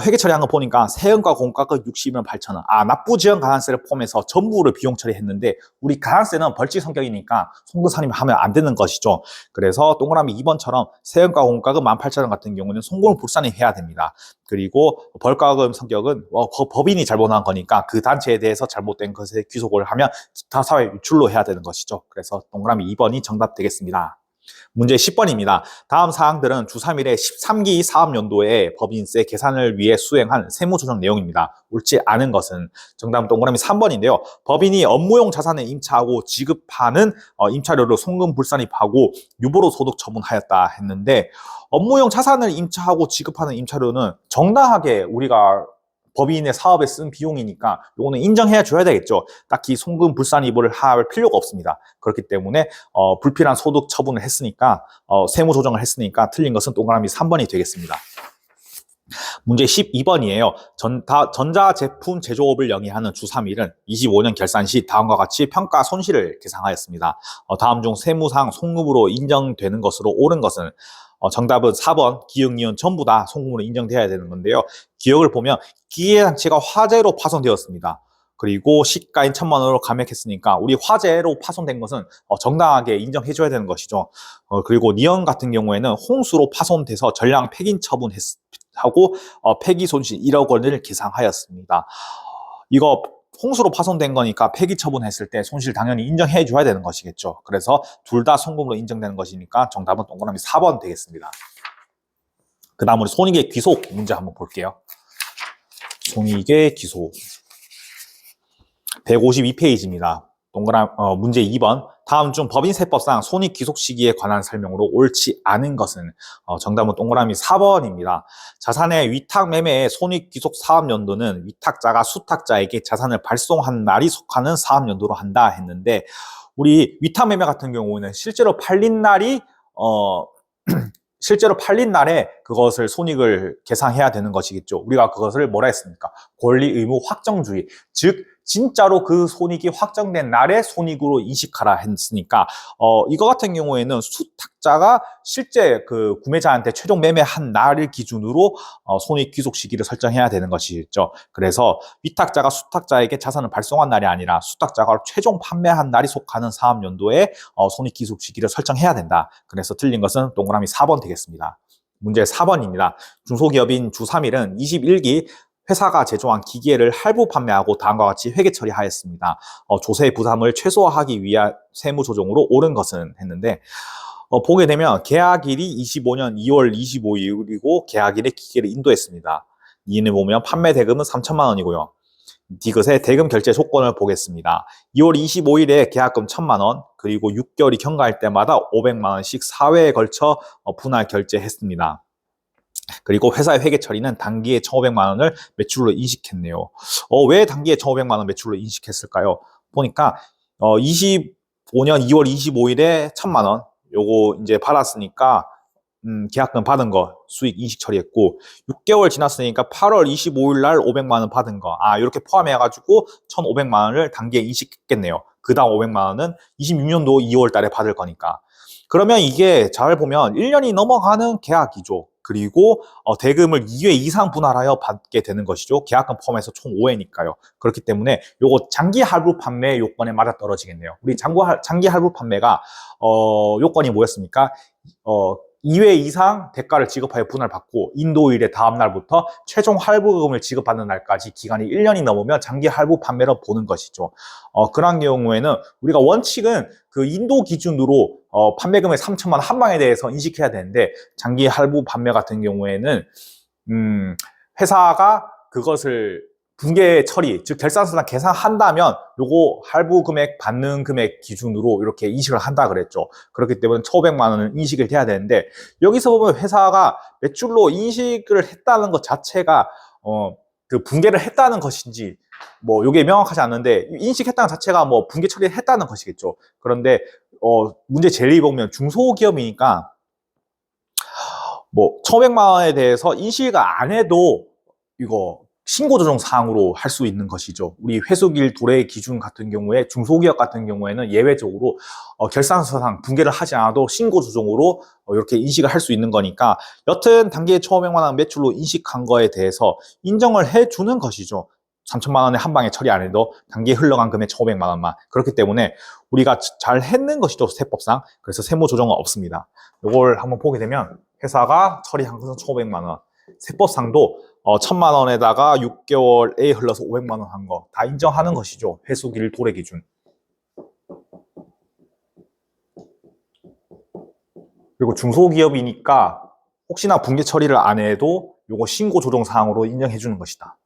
회계 처리한 거 보니까 세금과 공과금 60만 8천 원. 납부지연 가산세를 포함해서 전부를 비용 처리했는데 우리 가산세는 벌칙 성격이니까 송금 산입하면 안 되는 것이죠. 그래서 동그라미 2번처럼 세금과 공과금 18,000원 같은 경우는 송금을 불산입해야 됩니다. 그리고 벌과금 성격은 법인이 잘못한 거니까 그 단체에 대해서 잘못된 것에 귀속을 하면 기타 사회 유출로 해야 되는 것이죠. 그래서 동그라미 2번이 정답 되겠습니다. 문제 10번입니다. 다음 사항들은 주 3일의 13기 사업연도에 법인세 계산을 위해 수행한 세무조정 내용입니다. 옳지 않은 것은 정답은 동그라미 3번인데요. 법인이 업무용 자산을 임차하고 지급하는 임차료를 송금 불산입하고 유보로 소득 처분하였다 했는데 업무용 자산을 임차하고 지급하는 임차료는 정당하게 우리가 법인의 사업에 쓴 비용이니까 요거는 인정해 줘야 되겠죠. 딱히 송금 불산입을 할 필요가 없습니다. 그렇기 때문에 불필요한 소득 처분을 했으니까 세무 조정을 했으니까 틀린 것은 동그라미 3번이 되겠습니다. 문제 12번이에요. 전자제품 제조업을 영위하는 주 3일은 25년 결산 시 다음과 같이 평가 손실을 계상하였습니다. 다음 중 세무상 송금으로 인정되는 것으로 옳은 것은 정답은 4번 기역, 니은 전부 다 송금으로 인정돼야 되는 건데요. 기역을 보면 기계장치가 화재로 파손되었습니다. 그리고 시가인 1,000만 원으로 감액했으니까 우리 화재로 파손된 것은 정당하게 인정해줘야 되는 것이죠. 그리고 니은 같은 경우에는 홍수로 파손돼서 전량 폐기 처분하고 폐기 손실 1억 원을 계상하였습니다. 이거 홍수로 파손된 거니까 폐기 처분했을 때 손실 당연히 인정해 줘야 되는 것이겠죠. 그래서 둘 다 송금으로 인정되는 것이니까 정답은 동그라미 4번 되겠습니다. 그 다음 우리 손익의 귀속 문제 한번 볼게요. 손익의 귀속 152페이지입니다. 문제 2번 다음 중 법인세법상 손익 귀속 시기에 관한 설명으로 옳지 않은 것은 정답은 동그라미 4번입니다. 자산의 위탁 매매의 손익 귀속 사업연도는 위탁자가 수탁자에게 자산을 발송한 날이 속하는 사업연도로 한다 했는데 우리 위탁 매매 같은 경우는 실제로 팔린 날에 그것을 손익을 계상해야 되는 것이겠죠. 우리가 그것을 뭐라 했습니까? 권리 의무 확정주의. 즉 진짜로 그 손익이 확정된 날에 손익으로 인식하라 했으니까 이거 같은 경우에는 수탁자가 실제 그 구매자한테 최종 매매한 날을 기준으로 손익 귀속 시기를 설정해야 되는 것이죠. 그래서 위탁자가 수탁자에게 자산을 발송한 날이 아니라 수탁자가 최종 판매한 날이 속하는 사업연도에 손익 귀속 시기를 설정해야 된다. 그래서 틀린 것은 동그라미 4번 되겠습니다. 문제 4번입니다. 중소기업인 주 3일은 21기 회사가 제조한 기계를 할부 판매하고 다음과 같이 회계 처리하였습니다. 조세 부담을 최소화하기 위한 세무 조정으로 옳은 것은 했는데 보게 되면 계약일이 25년 2월 25일이고 계약일에 기계를 인도했습니다. 이는 보면 판매 대금은 3천만 원이고요. 디귿의 대금 결제 조건을 보겠습니다. 2월 25일에 계약금 1,000만 원, 그리고 6개월이 경과할 때마다 500만 원씩 4회에 걸쳐 분할 결제했습니다. 그리고 회사의 회계 처리는 단기에 1,500만 원을 매출로 인식했네요. 왜 단기에 1,500만 원 매출로 인식했을까요? 보니까 25년 2월 25일에 1,000만 원 요거 이제 받았으니까 계약금 받은 거 수익 인식 처리했고 6개월 지났으니까 8월 25일 날 500만 원 받은 거 이렇게 포함해 가지고 1,500만 원을 단기에 인식했겠네요. 그다음 500만 원은 26년도 2월 달에 받을 거니까. 그러면 이게 잘 보면 1년이 넘어가는 계약이죠. 그리고 대금을 2회 이상 분할하여 받게 되는 것이죠. 계약금 포함해서 총 5회니까요. 그렇기 때문에 요거 장기 할부 판매 요건에 맞아떨어지겠네요. 우리 장기 할부 판매가 요건이 뭐였습니까? 2회 이상 대가를 지급하여 분할받고 인도일의 다음 날부터 최종 할부금을 지급받는 날까지 기간이 1년이 넘으면 장기 할부 판매로 보는 것이죠. 그런 경우에는 우리가 원칙은 그 인도 기준으로 판매금의 3천만 원 한 방에 대해서 인식해야 되는데 장기 할부 판매 같은 경우에는 회사가 그것을 분계 처리, 즉 결산서상 계산한다면 요거 할부 금액 받는 금액 기준으로 이렇게 인식을 한다 그랬죠. 그렇기 때문에 1,500만 원은 인식을 해야 되는데 여기서 보면 회사가 매출로 인식을 했다는 것 자체가 그 분계를 했다는 것인지 뭐 요게 명확하지 않는데 인식했다는 자체가 뭐 분계 처리를 했다는 것이겠죠. 그런데 문제 제일 보면 중소기업이니까 뭐 1,500만 원에 대해서 인식을 안 해도 이거 신고조정 사항으로 할 수 있는 것이죠. 우리 회수기일 도래 기준 같은 경우에 중소기업 같은 경우에는 예외적으로 결산서상 분계를 하지 않아도 신고조정으로 이렇게 인식을 할 수 있는 거니까 여튼 단기에 1,500만 원 매출로 인식한 거에 대해서 인정을 해주는 것이죠. 3천만 원에 한 방에 처리 안 해도 단기에 흘러간 금액 1,500만 원만. 그렇기 때문에 우리가 잘 했는 것이죠, 세법상. 그래서 세무 조정은 없습니다. 이걸 한번 보게 되면 회사가 처리한 것은 1,500만 원. 세법상도 1,000만 원에다가 6개월에 흘러서 500만 원 한 거 다 인정하는 것이죠. 회수기일 도래 기준. 그리고 중소기업이니까 혹시나 분계 처리를 안 해도 요거 신고 조정 사항으로 인정해 주는 것이다.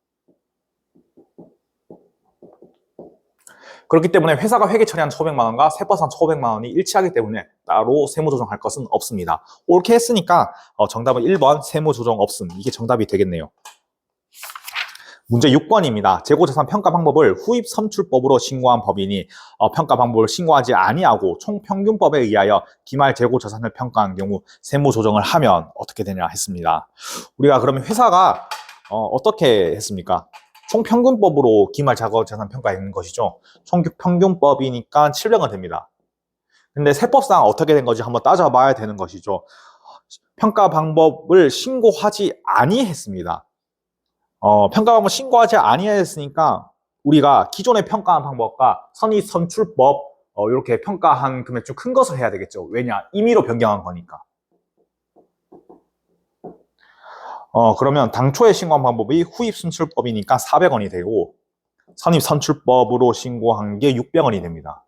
그렇기 때문에 회사가 회계 처리한 1,500만 원과 세법상 1,500만 원이 일치하기 때문에 따로 세무 조정할 것은 없습니다. 옳게 했으니까 정답은 1번 세무 조정 없음. 이게 정답이 되겠네요. 문제 6번입니다. 재고자산 평가 방법을 후입 선출법으로 신고한 법인이 평가 방법을 신고하지 아니하고 총평균법에 의하여 기말 재고자산을 평가한 경우 세무 조정을 하면 어떻게 되냐 했습니다. 우리가 그러면 회사가 어떻게 했습니까? 총평균법으로 기말 재고자산 평가했는 것이죠. 총평균법이니까 700원 됩니다. 근데 세법상 어떻게 된 건지 한번 따져봐야 되는 것이죠. 평가 방법을 신고하지 아니했습니다. 평가 방법 신고하지 아니했으니까 우리가 기존에 평가한 방법과 선입 선출법 이렇게 평가한 금액 좀 큰 것을 해야 되겠죠. 왜냐? 임의로 변경한 거니까. 그러면 당초에 신고한 방법이 후입 선출법이니까 400원이 되고 선입 선출법으로 신고한 게 600원이 됩니다.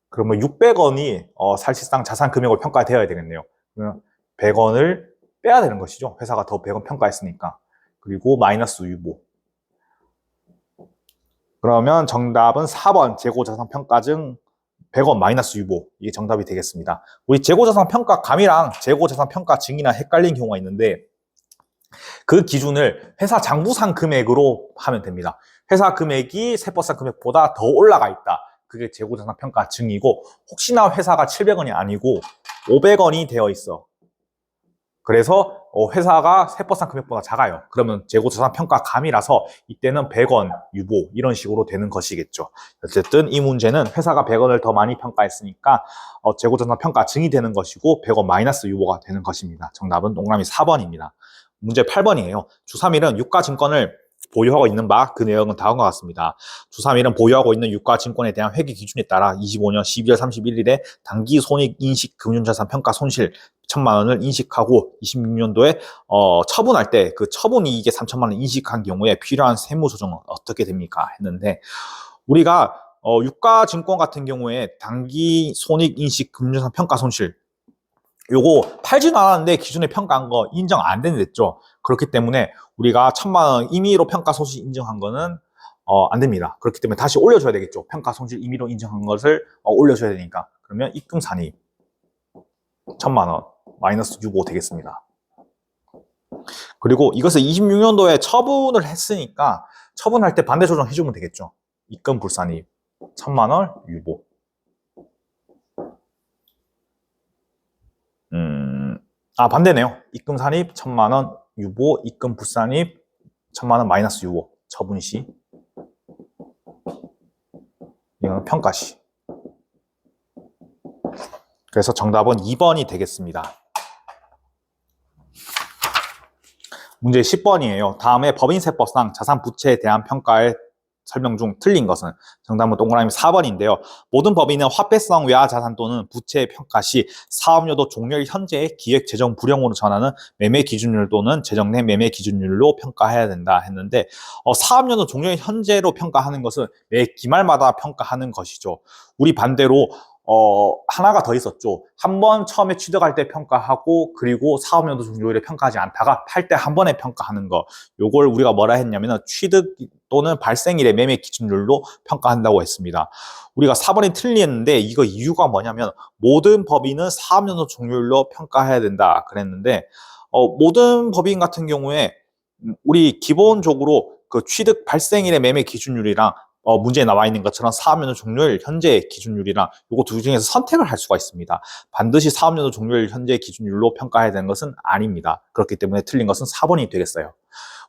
그러면 600원이 사실상 자산 금액으로 평가되어야 되겠네요. 그러면 100원을 빼야 되는 것이죠. 회사가 더 100원 평가했으니까. 그리고 마이너스 유보. 그러면 정답은 4번 재고자산 평가증 100원 마이너스 유보. 이게 정답이 되겠습니다. 우리 재고자산 평가감이랑 재고자산 평가증이랑 헷갈린 경우가 있는데 그 기준을 회사 장부상 금액으로 하면 됩니다. 회사 금액이 세법상 금액보다 더 올라가 있다. 그게 재고자산 평가증이고 혹시나 회사가 700원이 아니고 500원이 되어 있어. 그래서 회사가 세법상 금액보다 작아요. 그러면 재고자산 평가감이라서 이때는 100원 유보 이런 식으로 되는 것이겠죠. 어쨌든 이 문제는 회사가 100원을 더 많이 평가했으니까 재고자산 평가증이 되는 것이고 100원 마이너스 유보가 되는 것입니다. 정답은 동그라미 4번입니다. 문제 8번이에요. 주3일은 유가증권을 보유하고 있는 바 그 내용은 다음과 같습니다. 주3일은 보유하고 있는 유가증권에 대한 회계 기준에 따라 25년 12월 31일에 당기 손익인식 금융자산 평가 손실 1,000만 원을 인식하고 26년도에 처분할 때 그 처분 이익의 3,000만 원 인식한 경우에 필요한 세무 조정은 어떻게 됩니까? 했는데 우리가 유가증권 같은 경우에 당기 손익인식 금융자산 평가 손실 요거 팔지는 않았는데 기존에 평가한 거 인정 안 된댔죠. 그렇기 때문에 우리가 1,000만 원 임의로 평가 손실 인정한 거는 안 됩니다. 그렇기 때문에 다시 올려줘야 되겠죠. 평가 손실 임의로 인정한 것을 올려줘야 되니까. 그러면 입금 산입 1,000만 원 마이너스 유보 되겠습니다. 그리고 이것을 26년도에 처분을 했으니까 처분할 때 반대 조정 해주면 되겠죠. 입금 불산입 1,000만 원 유보. 반대네요. 입금 산입 1,000만 원 유보, 입금 불산입 1,000만 원 마이너스 유보. 처분 시. 이건 평가 시. 그래서 정답은 2번이 되겠습니다. 문제 10번이에요. 다음에 법인세법상 자산 부채에 대한 평가의 설명 중 틀린 것은 정답은 동그라미 4번인데요. 모든 법인은 화폐성 외화 자산 또는 부채의 평가 시 사업여도 종료일 현재의 기획 재정 불형으로 전하는 매매 기준율 또는 재정내 매매 기준율로 평가해야 된다 했는데 사업여도 종료일 현재로 평가하는 것은 매 기말마다 평가하는 것이죠. 우리 반대로 하나가 더 있었죠. 한 번 처음에 취득할 때 평가하고 그리고 사업연도 종료일에 평가하지 않다가 팔 때 한 번에 평가하는 거. 요걸 우리가 뭐라 했냐면은 취득 또는 발생일의 매매 기준율로 평가한다고 했습니다. 우리가 4번이 틀렸는데 이거 이유가 뭐냐면 모든 법인은 사업연도 종료일로 평가해야 된다 그랬는데 모든 법인 같은 경우에 우리 기본적으로 그 취득 발생일의 매매 기준율이랑 문제에 나와 있는 것처럼 사업연도 종료일 현재 기준율이랑 요거 둘 중에서 선택을 할 수가 있습니다. 반드시 사업연도 종료일 현재 기준율로 평가해야 되는 것은 아닙니다. 그렇기 때문에 틀린 것은 4번이 되겠어요.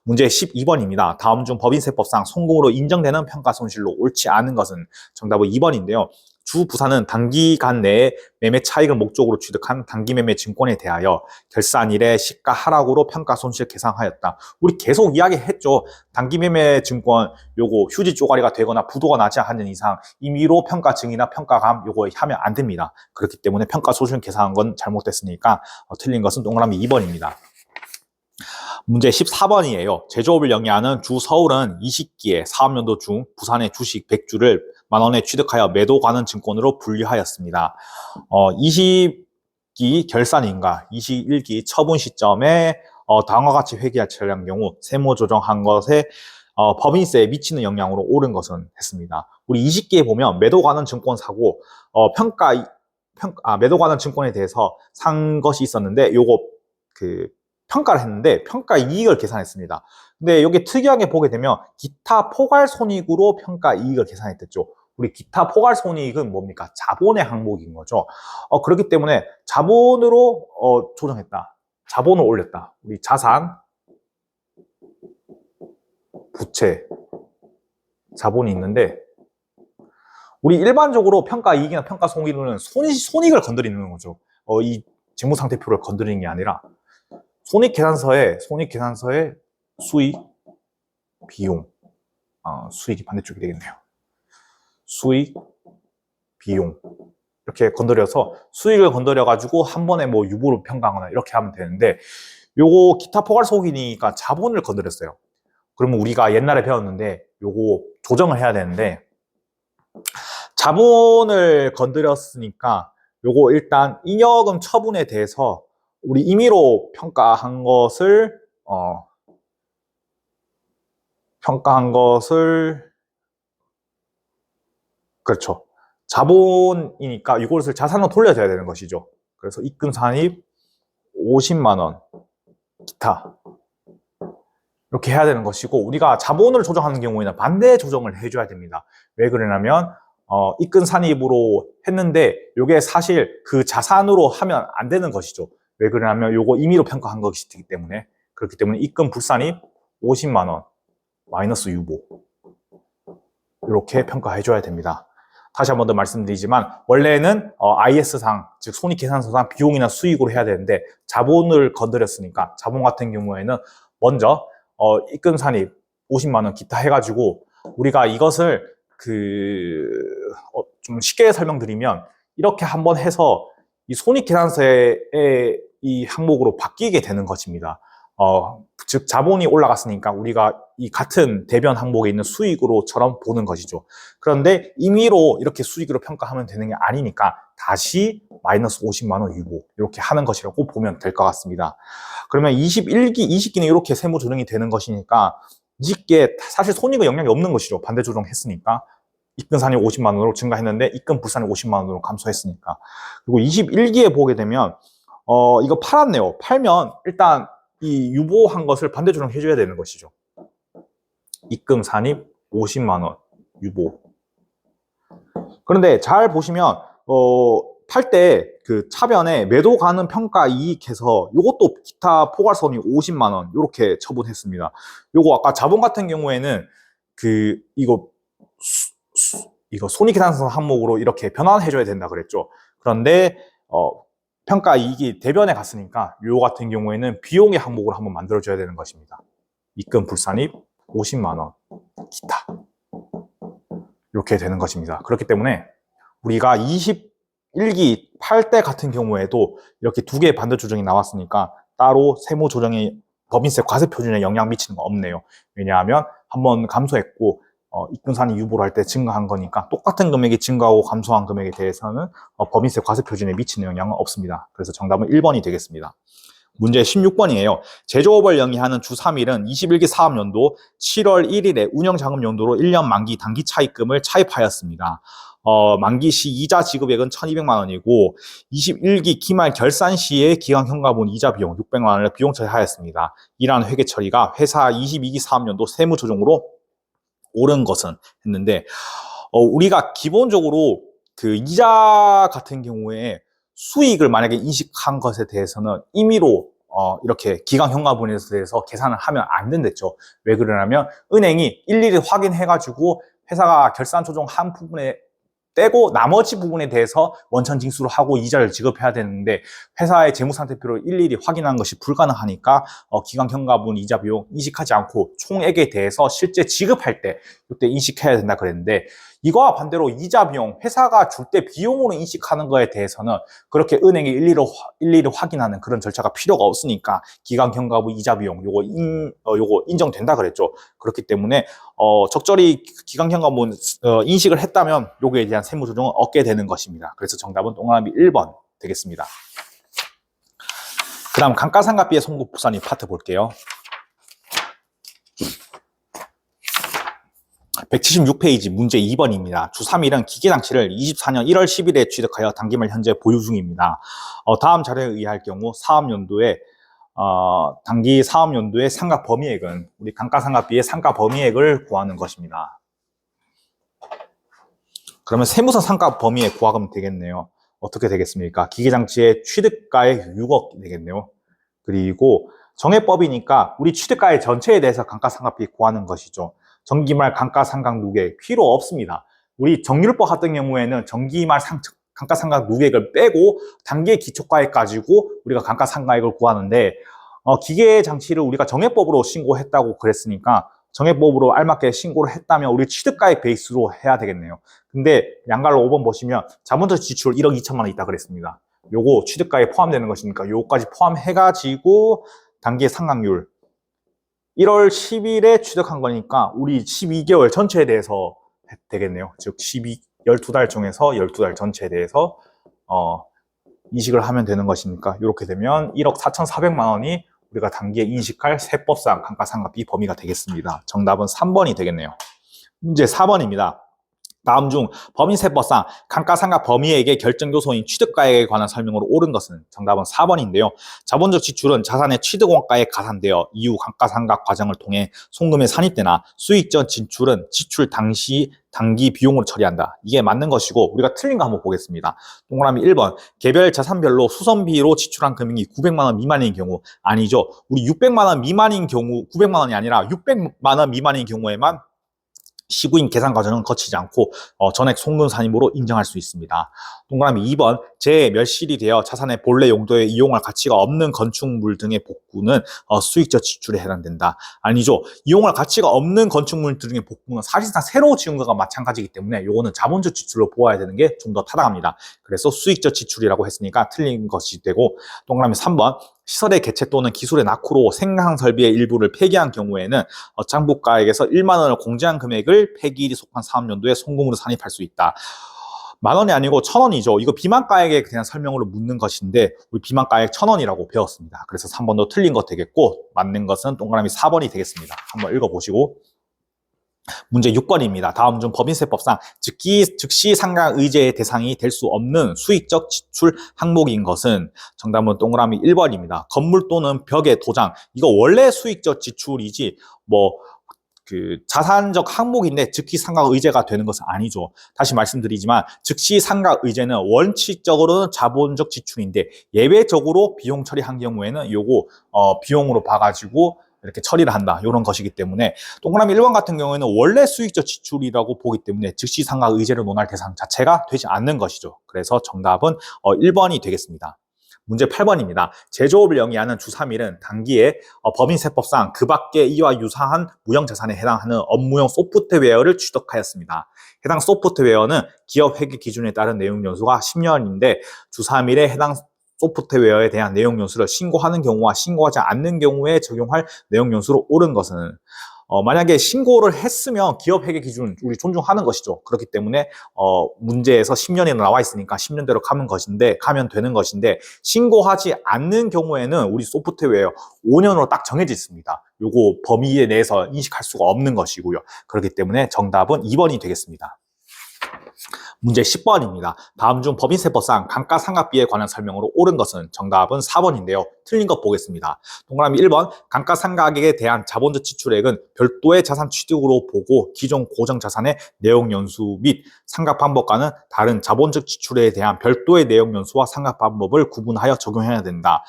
문제 12번입니다. 다음 중 법인세법상 송금으로 인정되는 평가 손실로 옳지 않은 것은 정답은 2번인데요. 주 부사는 단기간 내에 매매 차익을 목적으로 취득한 단기매매 증권에 대하여 결산일에 시가 하락으로 평가 손실 계상하였다. 우리 계속 이야기했죠. 단기매매 증권 요거 휴지 쪼가리가 되거나 부도가 나지 않는 이상 임의로 평가 증이나 평가감 요거 하면 안 됩니다. 그렇기 때문에 평가 손실 계상한 건 잘못됐으니까 틀린 것은 동그라미 2번입니다. 문제 14번이에요. 제조업을 영위하는 주 서울은 20기에 사업연도 중 부산의 주식 100주를 만원에 취득하여 매도 가능 증권으로 분류하였습니다. 20기 결산인가 21기 처분 시점에 다음과 같이 회계할 처리한 경우 세무 조정한 것에 법인세에 미치는 영향으로 옳은 것은 했습니다. 우리 20기에 보면 매도 가능 증권 사고 매도 가능 증권에 대해서 산 것이 있었는데 요거 평가를 했는데 평가 이익을 계산했습니다. 근데 여기 특이하게 보게 되면 기타 포괄 손익으로 평가 이익을 계산했댔죠. 우리 기타 포괄 손익은 뭡니까? 자본의 항목인 거죠. 그렇기 때문에 자본으로 조정했다. 자본을 올렸다. 우리 자산, 부채, 자본이 있는데 우리 일반적으로 평가 이익이나 평가 손익은 손익을 건드리는 거죠. 이 재무상태표를 건드리는 게 아니라 손익계산서에 수익, 비용, 수익이 반대쪽이 되겠네요. 수익, 비용 이렇게 건드려서 수익을 건드려가지고 한 번에 뭐 유보를 평가하거나 이렇게 하면 되는데 요거 기타 포괄 손익이니까 자본을 건드렸어요. 그러면 우리가 옛날에 배웠는데 요거 조정을 해야 되는데 자본을 건드렸으니까 요거 일단 잉여금 처분에 대해서 우리 임의로 평가한 것을 그렇죠. 자본이니까 이것을 자산으로 돌려줘야 되는 것이죠. 그래서 입금 산입 50만 원 기타 이렇게 해야 되는 것이고 우리가 자본을 조정하는 경우에는 반대 조정을 해줘야 됩니다. 왜 그러냐면 입금 산입으로 했는데 이게 사실 그 자산으로 하면 안 되는 것이죠. 왜 그러냐면 요거 임의로 평가한 것이기 때문에 그렇기 때문에 입금 불산입 50만 원 마이너스 유보 이렇게 평가해 줘야 됩니다. 다시 한 번 더 말씀드리지만 원래는 IS상 즉 손익계산서상 비용이나 수익으로 해야 되는데 자본을 건드렸으니까 자본 같은 경우에는 먼저 입금 산입 50만 원 기타 해가지고 우리가 이것을 좀 쉽게 설명드리면 이렇게 한번 해서 이 손익계산서의 이 항목으로 바뀌게 되는 것입니다. 즉 자본이 올라갔으니까 우리가 이 같은 대변 항목에 있는 수익으로처럼 보는 것이죠. 그런데 임의로 이렇게 수익으로 평가하면 되는 게 아니니까 다시 마이너스 50만 원 유보 이렇게 하는 것이라고 보면 될 것 같습니다. 그러면 21기, 20기는 이렇게 세무 조정이 되는 것이니까 20기에 사실 손익의 영향이 없는 것이죠. 반대 조정했으니까. 입금산이 50만 원으로 증가했는데 입금 불산이 50만 원으로 감소했으니까. 그리고 21기에 보게 되면 이거 팔았네요. 팔면 일단 이 유보한 것을 반대 조정 해줘야 되는 것이죠. 입금 산입 50만 원 유보. 그런데 잘 보시면 팔 때 그 차변에 매도 가능 평가 이익해서 요것도 기타 포괄손익 50만 원 이렇게 처분했습니다. 요거 아까 자본 같은 경우에는 이거 손익계산서 항목으로 이렇게 변환해줘야 된다 그랬죠. 그런데 평가 이익이 대변에 갔으니까 요 같은 경우에는 비용의 항목으로 한번 만들어줘야 되는 것입니다. 입금 불산입 50만 원 기타 이렇게 되는 것입니다. 그렇기 때문에 우리가 21기 팔 때 같은 경우에도 이렇게 두 개의 반대 조정이 나왔으니까 따로 세무 조정이 법인세 과세 표준에 영향 미치는 거 없네요. 왜냐하면 한번 감소했고 입금산이 유보를 할 때 증가한 거니까 똑같은 금액이 증가하고 감소한 금액에 대해서는 법인세 과세 표준에 미치는 영향은 없습니다. 그래서 정답은 1번이 되겠습니다. 문제 16번이에요. 제조업을 영위하는 주 3일은 21기 사업연도 7월 1일에 운영자금연도로 1년 만기 단기 차입금을 차입하였습니다. 만기 시 이자 지급액은 1,200만 원이고 21기 기말 결산 시에 기간 현가분 이자 비용 600만 원을 비용 처리하였습니다. 이러한 회계 처리가 회사 22기 사업연도 세무 조정으로 옳은 것은 했는데 우리가 기본적으로 그 이자 같은 경우에 수익을 만약에 인식한 것에 대해서는 임의로 이렇게 기간 현가분에 대해서 계산을 하면 안 된댔죠. 왜 그러냐면 은행이 일일이 확인해가지고 회사가 결산 조정한 부분에 떼고 나머지 부분에 대해서 원천 징수를 하고 이자를 지급해야 되는데 회사의 재무상태표를 일일이 확인하는 것이 불가능하니까 기간 현가분 이자 비용 인식하지 않고 총액에 대해서 실제 지급할 때 이때 인식해야 된다 그랬는데 이거와 반대로 이자 비용 회사가 줄 때 비용으로 인식하는 거에 대해서는 그렇게 은행이 일일이 확인하는 그런 절차가 필요가 없으니까 기간 현가분 이자 비용 요거 인정된다 그랬죠. 그렇기 때문에 적절히 기간 현가분 인식을 했다면 요거에 대한 세무 조정을 얻게 되는 것입니다. 그래서 정답은 동그라미 1번 되겠습니다. 그 다음 감가상각비의 송금 부산입 파트 볼게요. 176페이지 문제 2번입니다. 주 3일은 기계장치를 24년 1월 10일에 취득하여 단기말 현재 보유 중입니다. 다음 자료에 의할 경우 사업연도에 단기 사업연도의 상각 범위액은 우리 감가상각비의 상각 범위액을 구하는 것입니다. 그러면 세무서 상각 범위액 구하면 되겠네요. 어떻게 되겠습니까? 기계장치의 취득가액 6억 되겠네요. 그리고 정해법이니까 우리 취득가액 전체에 대해서 감가상각비 구하는 것이죠. 정기말 감가상각 누계액 필요 없습니다. 우리 정률법 같은 경우에는 정기말 감가상각 누계액을 빼고 단기 기초가액 가지고 우리가 감가상각액을 구하는데 기계장치를 우리가 정해법으로 신고했다고 그랬으니까 정해법으로 알맞게 신고를 했다면 우리 취득가액 베이스로 해야 되겠네요. 근데 양갈로 5번 보시면 자본적 지출 1억 2천만 원 있다 그랬습니다. 요거 취득가액 포함되는 것이니까 요거까지 포함해가지고 단기의 상각률 1월 10일에 취득한 거니까 우리 12개월 전체에 대해서 되겠네요. 즉 12달 중에서 12달 전체에 대해서 인식을 하면 되는 것이니까 이렇게 되면 1억 4,400만 원이 우리가 단기에 인식할 세법상 감가상각비 범위가 되겠습니다. 정답은 3번이 되겠네요. 문제 4번입니다. 다음 중 법인세법상 감가상각 범위액의 결정 요소인 취득가액에 관한 설명으로 옳은 것은 정답은 4번인데요. 자본적 지출은 자산의 취득원가에 가산되어 이후 감가상각 과정을 통해 송금에 산입되나 수익 전 지출은 지출 당시 단기 비용으로 처리한다. 이게 맞는 것이고 우리가 틀린 거 한번 보겠습니다. 동그라미 1번 개별 자산별로 수선비로 지출한 금액이 900만 원 미만인 경우 아니죠. 우리 600만 원 미만인 경우 900만 원이 아니라 600만 원 미만인 경우에만 시구인 계산 과정은 거치지 않고 전액 송금산입으로 인정할 수 있습니다. 동그라미 2번 재멸실이 되어 자산의 본래 용도에 이용할 가치가 없는 건축물 등의 복구는 수익적 지출에 해당된다. 아니죠. 이용할 가치가 없는 건축물 등의 복구는 사실상 새로 지은 것과 마찬가지이기 때문에 요거는 자본적 지출로 보아야 되는 게 좀 더 타당합니다. 그래서 수익적 지출이라고 했으니까 틀린 것이 되고, 동그라미 3번 시설의 개체 또는 기술의 낙후로 생산 설비의 일부를 폐기한 경우에는 장부가액에서 1만 원을 공제한 금액을 폐기일이 속한 사업연도에 송금으로 산입할 수 있다. 10,000원이 아니고 1,000원이죠. 이거 비만가액에 대한 설명으로 묻는 것인데 우리 비만가액 1,000원이라고 배웠습니다. 그래서 3번도 틀린 것 되겠고 맞는 것은 동그라미 4번이 되겠습니다. 한번 읽어보시고. 문제 6번입니다. 다음 중 법인세법상 즉시 상각 의제의 대상이 될 수 없는 수익적 지출 항목인 것은, 정답은 동그라미 1번입니다. 건물 또는 벽의 도장, 이거 원래 수익적 지출이지 자산적 항목인데 즉시 상각 의제가 되는 것은 아니죠. 다시 말씀드리지만 즉시 상각 의제는 원칙적으로는 자본적 지출인데 예외적으로 비용 처리한 경우에는 요거 비용으로 봐가지고 이렇게 처리를 한다, 이런 것이기 때문에 동그라미 1번 같은 경우에는 원래 수익적 지출이라고 보기 때문에 즉시 상각 의제를 논할 대상 자체가 되지 않는 것이죠. 그래서 정답은 1번이 되겠습니다. 문제 8번입니다. 제조업을 영위하는 주3일은 단기에 법인세법상 그 밖에 이와 유사한 무형자산에 해당하는 업무용 소프트웨어를 취득하였습니다. 해당 소프트웨어는 기업 회계 기준에 따른 내용 연수가 10년인데 주3일에 해당 소프트웨어에 대한 내용 연수를 신고하는 경우와 신고하지 않는 경우에 적용할 내용 연수로 옳은 것은, 만약에 신고를 했으면 기업 회계 기준 우리 존중하는 것이죠. 그렇기 때문에 문제에서 10년이나 나와 있으니까 10년대로 가면 되는 것인데 신고하지 않는 경우에는 우리 소프트웨어 5년으로 딱 정해져 있습니다. 요거 범위에 내에서 인식할 수가 없는 것이고요. 그렇기 때문에 정답은 2번이 되겠습니다. 문제 10번입니다. 다음 중 법인세법상 감가상각비에 관한 설명으로 옳은 것은, 정답은 4번인데요. 틀린 것 보겠습니다. 동그라미 1번 감가상각액에 대한 자본적 지출액은 별도의 자산 취득으로 보고 기존 고정자산의 내용연수 및 상각방법과는 다른 자본적 지출에 대한 별도의 내용연수와 상각방법을 구분하여 적용해야 된다.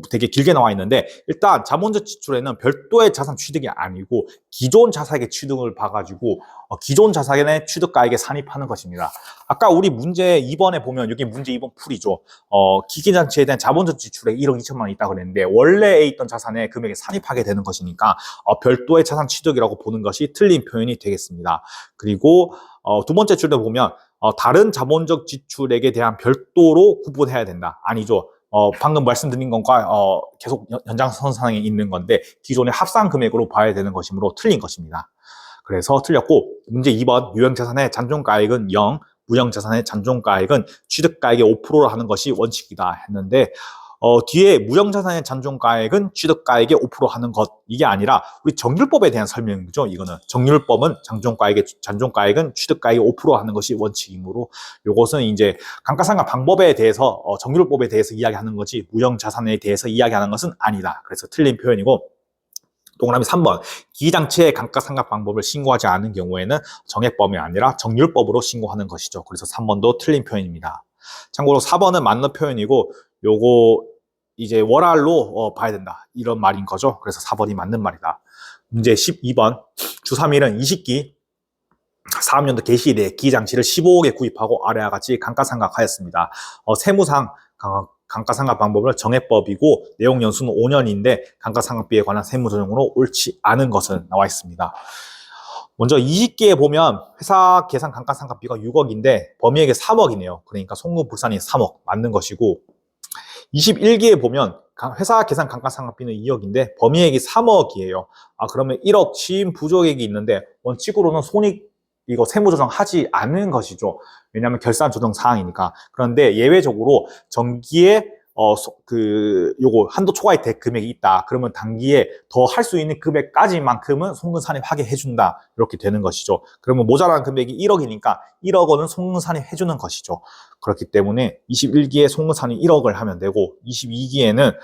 되게 길게 나와 있는데, 일단 자본적 지출에는 별도의 자산 취득이 아니고 기존 자산의 취득을 봐가지고 기존 자산의 취득가액에 산입하는 것입니다. 아까 우리 문제 2번에 보면 여기 문제 2번 풀이죠. 기기장치에 대한 자본적 지출액 1억 2천만 원 있다 그랬는데 원래에 있던 자산의 금액에 산입하게 되는 것이니까 별도의 자산 취득이라고 보는 것이 틀린 표현이 되겠습니다. 그리고 두 번째 줄에 보면 다른 자본적 지출액에 대한 별도로 구분해야 된다. 아니죠. 방금 말씀드린 것과 계속 연장선상에 있는 건데 기존의 합산 금액으로 봐야 되는 것이므로 틀린 것입니다. 그래서 틀렸고, 문제 2번 유형자산의 잔존가액은 0, 무형자산의 잔존가액은 취득가액의 5%로 하는 것이 원칙이다 했는데 뒤에 무형자산의 잔존가액은 취득가액의 5% 하는 것, 이게 아니라 우리 정률법에 대한 설명이죠. 이거는 정률법은 잔존가액은 취득가액의 5% 하는 것이 원칙이므로 요것은 이제 감가상각 방법에 대해서 정률법에 대해서 이야기하는 거지 무형자산에 대해서 이야기하는 것은 아니다. 그래서 틀린 표현이고, 동그라미 3번 기기장치의 감가상각 방법을 신고하지 않은 경우에는 정액법이 아니라 정률법으로 신고하는 것이죠. 그래서 3번도 틀린 표현입니다. 참고로 4번은 맞는 표현이고 요거 이제 월할로 봐야 된다, 이런 말인 거죠. 그래서 4번이 맞는 말이다. 문제 12번 주3일은 20기 사업연도 개시에 대해 기기장치를 15억에 구입하고 아래와 같이 감가상각하였습니다. 세무상 감가상각 방법은 정액법이고 내용 연수는 5년인데 감가상각비에 관한 세무조정으로 옳지 않은 것은 나와 있습니다. 먼저 20기에 보면 회사 계산 감가상각비가 6억인데 범위액이 3억이네요. 그러니까 송금 불산이 3억 맞는 것이고, 21기에 보면 회사 계산 감가상각비는 2억인데 범위액이 3억이에요. 그러면 1억 시임 부족액이 있는데 원칙으로는 이거 세무조정 하지 않는 것이죠. 왜냐하면 결산 조정 사항이니까. 그런데 예외적으로 정기에 요거 한도 초과의 금액이 있다. 그러면 단기에 더 할 수 있는 금액까지만큼은 송금 산입하게 해준다. 이렇게 되는 것이죠. 그러면 모자란 금액이 1억이니까 1억 원은 송금 산입해주는 것이죠. 그렇기 때문에 21기에 송금 산입 1억을 하면 되고, 22기에는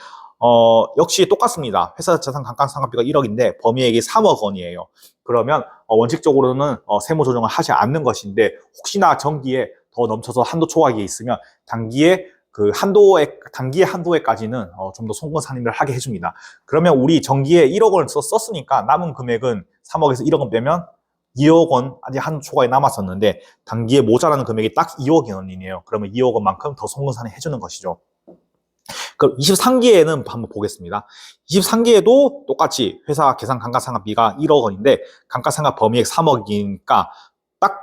역시 똑같습니다. 회사 자산 감가상각비가 1억인데 범위액이 3억 원이에요. 그러면 원칙적으로는 세무 조정을 하지 않는 것인데 혹시나 정기에 더 넘쳐서 한도 초과액이 있으면 단기에 단기의 한도액까지는 좀 더 송금 산입을 하게 해줍니다. 그러면 우리 정기에 1억 원을 썼으니까 남은 금액은 3억에서 1억은 빼면 2억 원 아직 한도 초과에 남았었는데 단기에 모자라는 금액이 딱 2억 원이네요. 그러면 2억 원만큼 더 송금산에 해주는 것이죠. 그럼 23기에는 한번 보겠습니다. 23기에도 똑같이 회사 계산 감가상각비가 1억 원인데 감가상각 범위액 3억이니까 딱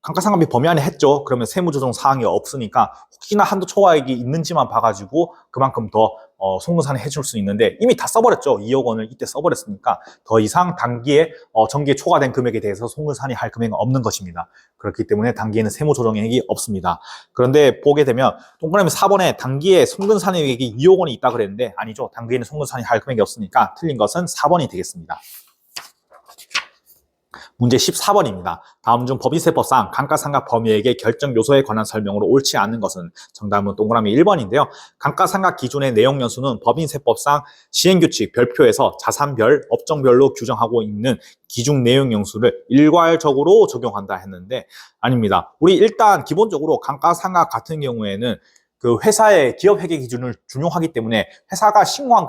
감가상각비 범위 안에 했죠. 그러면 세무조정 사항이 없으니까 혹시나 한도 초과액이 있는지만 봐가지고 그만큼 더 송금산에 해줄 수 있는데 이미 다 써버렸죠. 2억 원을 이때 써버렸으니까 더 이상 단기에 정기에 초과된 금액에 대해서 송금산이 할 금액은 없는 것입니다. 그렇기 때문에 단기에는 세무조정액이 없습니다. 그런데 보게 되면 동그라미 4번에 단기에 송금산액이 2억 원이 있다 그랬는데 아니죠. 단기에는 송금산이 할 금액이 없으니까 틀린 것은 4번이 되겠습니다. 문제 14번입니다. 다음 중 법인세법상 감가상각 범위액의 결정 요소에 관한 설명으로 옳지 않은 것은 정답은 동그라미 1번인데요. 감가상각 기준의 내용 연수는 법인세법상 시행규칙 별표에서 자산별, 업종별로 규정하고 있는 기준 내용 연수를 일괄적으로 적용한다 했는데 아닙니다. 우리 일단 기본적으로 감가상각 같은 경우에는 그 회사의 기업 회계 기준을 준용하기 때문에 회사가 신고한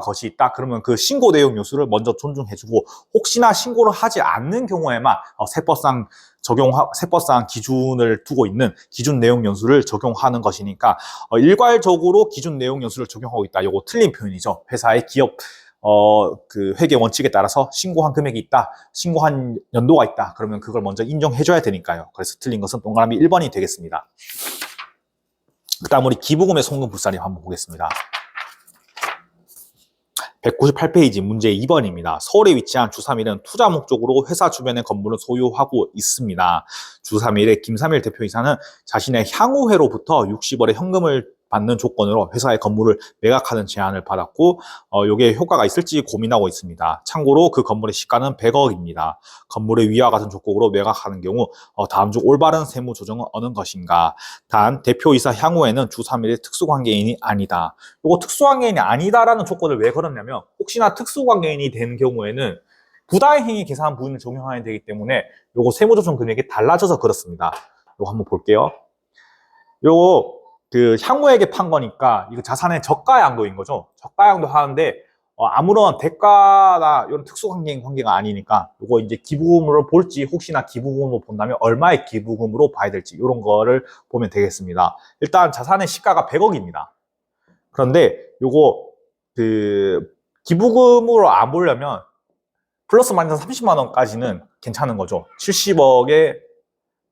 것이 있다. 그러면 그 신고 내용 요소를 먼저 존중해주고 혹시나 신고를 하지 않는 경우에만 세법상 기준을 두고 있는 기준 내용 연수를 적용하는 것이니까 일괄적으로 기준 내용 연수를 적용하고 있다. 이거 틀린 표현이죠. 회사의 기업 그 회계 원칙에 따라서 신고한 금액이 있다. 신고한 연도가 있다. 그러면 그걸 먼저 인정해줘야 되니까요. 그래서 틀린 것은 동그라미 1번이 되겠습니다. 그 다음 우리 기부금의 송금 불산입 한번 보겠습니다. 198페이지 문제 2번입니다. 서울에 위치한 주3일은 투자 목적으로 회사 주변의 건물을 소유하고 있습니다. 주3일의 김삼일 대표이사는 자신의 향후회로부터 60월의 현금을 받는 조건으로 회사의 건물을 매각하는 제안을 받았고 이게 효과가 있을지 고민하고 있습니다. 참고로 그 건물의 시가는 100억입니다. 건물의 위와 같은 조건으로 매각하는 경우 다음 중 올바른 세무 조정은 어느 것인가? 단 대표이사 향후에는 주3일의 특수관계인이 아니다. 이거 특수관계인이 아니다라는 조건을 왜 걸었냐면 혹시나 특수관계인이 된 경우에는 부당행위 계산 부분을 적용해야 되기 때문에 요거 세무조정 금액이 달라져서 그렇습니다. 이거 한번 볼게요. 요거 그 향후에게 판 거니까 이거 자산의 저가양도인 거죠. 저가양도 하는데 아무런 대가나 이런 특수관계인 관계가 아니니까 이거 이제 기부금으로 볼지 혹시나 기부금으로 본다면 얼마의 기부금으로 봐야 될지 이런 거를 보면 되겠습니다. 일단 자산의 시가가 100억입니다. 그런데 요거 그 기부금으로 안 보려면 플러스 마이너스 30만 원까지는 괜찮은 거죠. 70억에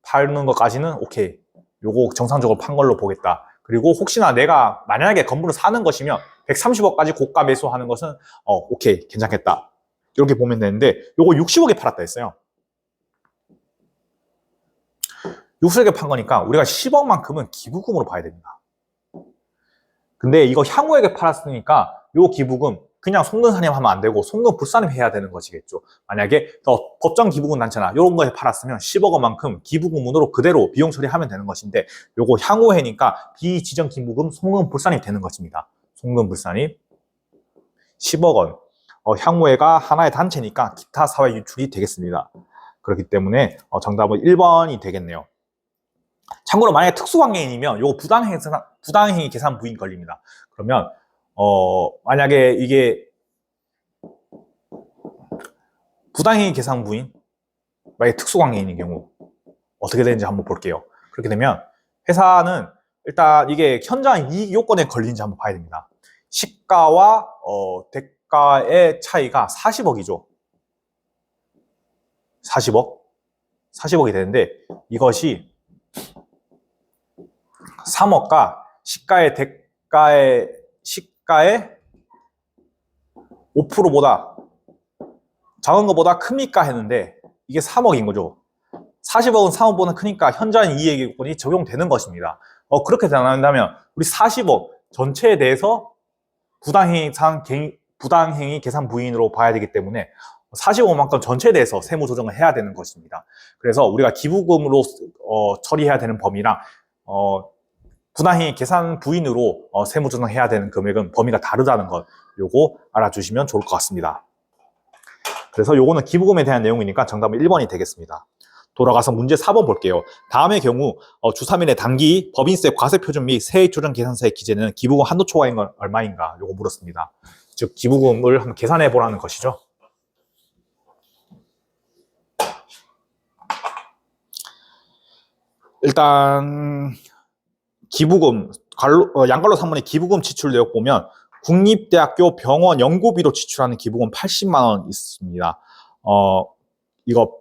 파는 것까지는 오케이. 요거 정상적으로 판 걸로 보겠다. 그리고 혹시나 내가 만약에 건물을 사는 것이면 130억까지 고가 매수하는 것은 오케이 괜찮겠다 이렇게 보면 되는데 요거 60억에 팔았다 했어요. 60억에 판 거니까 우리가 10억만큼은 기부금으로 봐야 됩니다. 근데 이거 향후에게 팔았으니까 요 기부금 그냥 송금산입 하면 안 되고 송금 불산입 해야 되는 것이겠죠. 만약에 더 법정 기부금 단체나 이런 거에 팔았으면 10억 원만큼 기부금으로 그대로 비용 처리하면 되는 것인데 요거 향후회니까 비지정 기부금 송금 불산입 되는 것입니다. 송금 불산입 10억 원. 향후회가 하나의 단체니까 기타 사회 유출이 되겠습니다. 그렇기 때문에 정답은 1번이 되겠네요. 참고로 만약에 특수관계인이면 요거 부당행위 계산 부인 걸립니다. 그러면 만약에 이게 부당행위 계산 부인, 만약에 특수관계인인 경우 어떻게 되는지 한번 볼게요. 그렇게 되면 회사는 일단 이게 현저한 이익 요건에 걸리는지 한번 봐야 됩니다. 시가와 대가의 차이가 40억이죠. 40억이 되는데 이것이 3억과 시가의 5%보다 작은 것보다 큽니까 했는데 이게 3억인 거죠. 40억은 3억보다 크니까 현저한 이익요건이 적용되는 것입니다. 그렇게 된다면 우리 40억 전체에 대해서 부당행위 계산 부인으로 봐야 되기 때문에 40억만큼 전체에 대해서 세무 조정을 해야 되는 것입니다. 그래서 우리가 기부금으로 처리해야 되는 범위랑 부당행위 계산 부인으로 세무 조정해야 되는 금액은 범위가 다르다는 것 요거 알아주시면 좋을 것 같습니다. 그래서 요거는 기부금에 대한 내용이니까 정답은 1번이 되겠습니다. 돌아가서 문제 4번 볼게요. 다음의 경우 주3일의 단기 법인세 과세표준 및 세액조정 계산서의 기재는 기부금 한도 초과인 건 얼마인가 요거 물었습니다. 즉 기부금을 한번 계산해 보라는 것이죠. 일단 기부금, 양갈로 3번의 기부금 지출 내역 보면 국립대학교 병원 연구비로 지출하는 기부금 80만 원 있습니다. 이거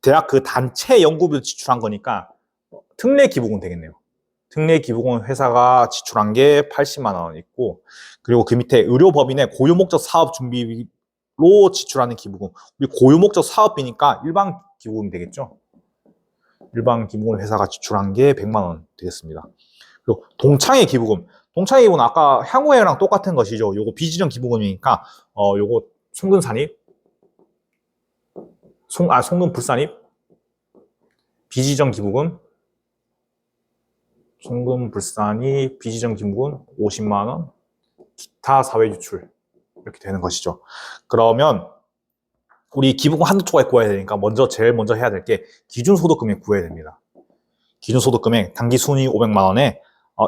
대학 그 단체 연구비로 지출한 거니까 특례 기부금 되겠네요. 특례 기부금 회사가 지출한 게 80만 원 있고, 그리고 그 밑에 의료법인의 고유목적 사업 준비로 지출하는 기부금. 우리 고유목적 사업비니까 일반 기부금이 되겠죠. 일반 기부금 회사가 지출한 게 100만 원 되겠습니다. 그리고 동창회 기부금. 동창회 기부금은 아까 향후회랑 똑같은 것이죠. 요거 비지정 기부금이니까 요거 송금산입, 송금불산입, 비지정 기부금, 송금불산이 비지정 기부금 50만 원, 기타 사회 유출 이렇게 되는 것이죠. 그러면 우리 기부금 한도 초과액 구해야 되니까 제일 먼저 해야 될 게 기준소득금액 구해야 됩니다. 기준소득금액 단기 순이익 500만 원에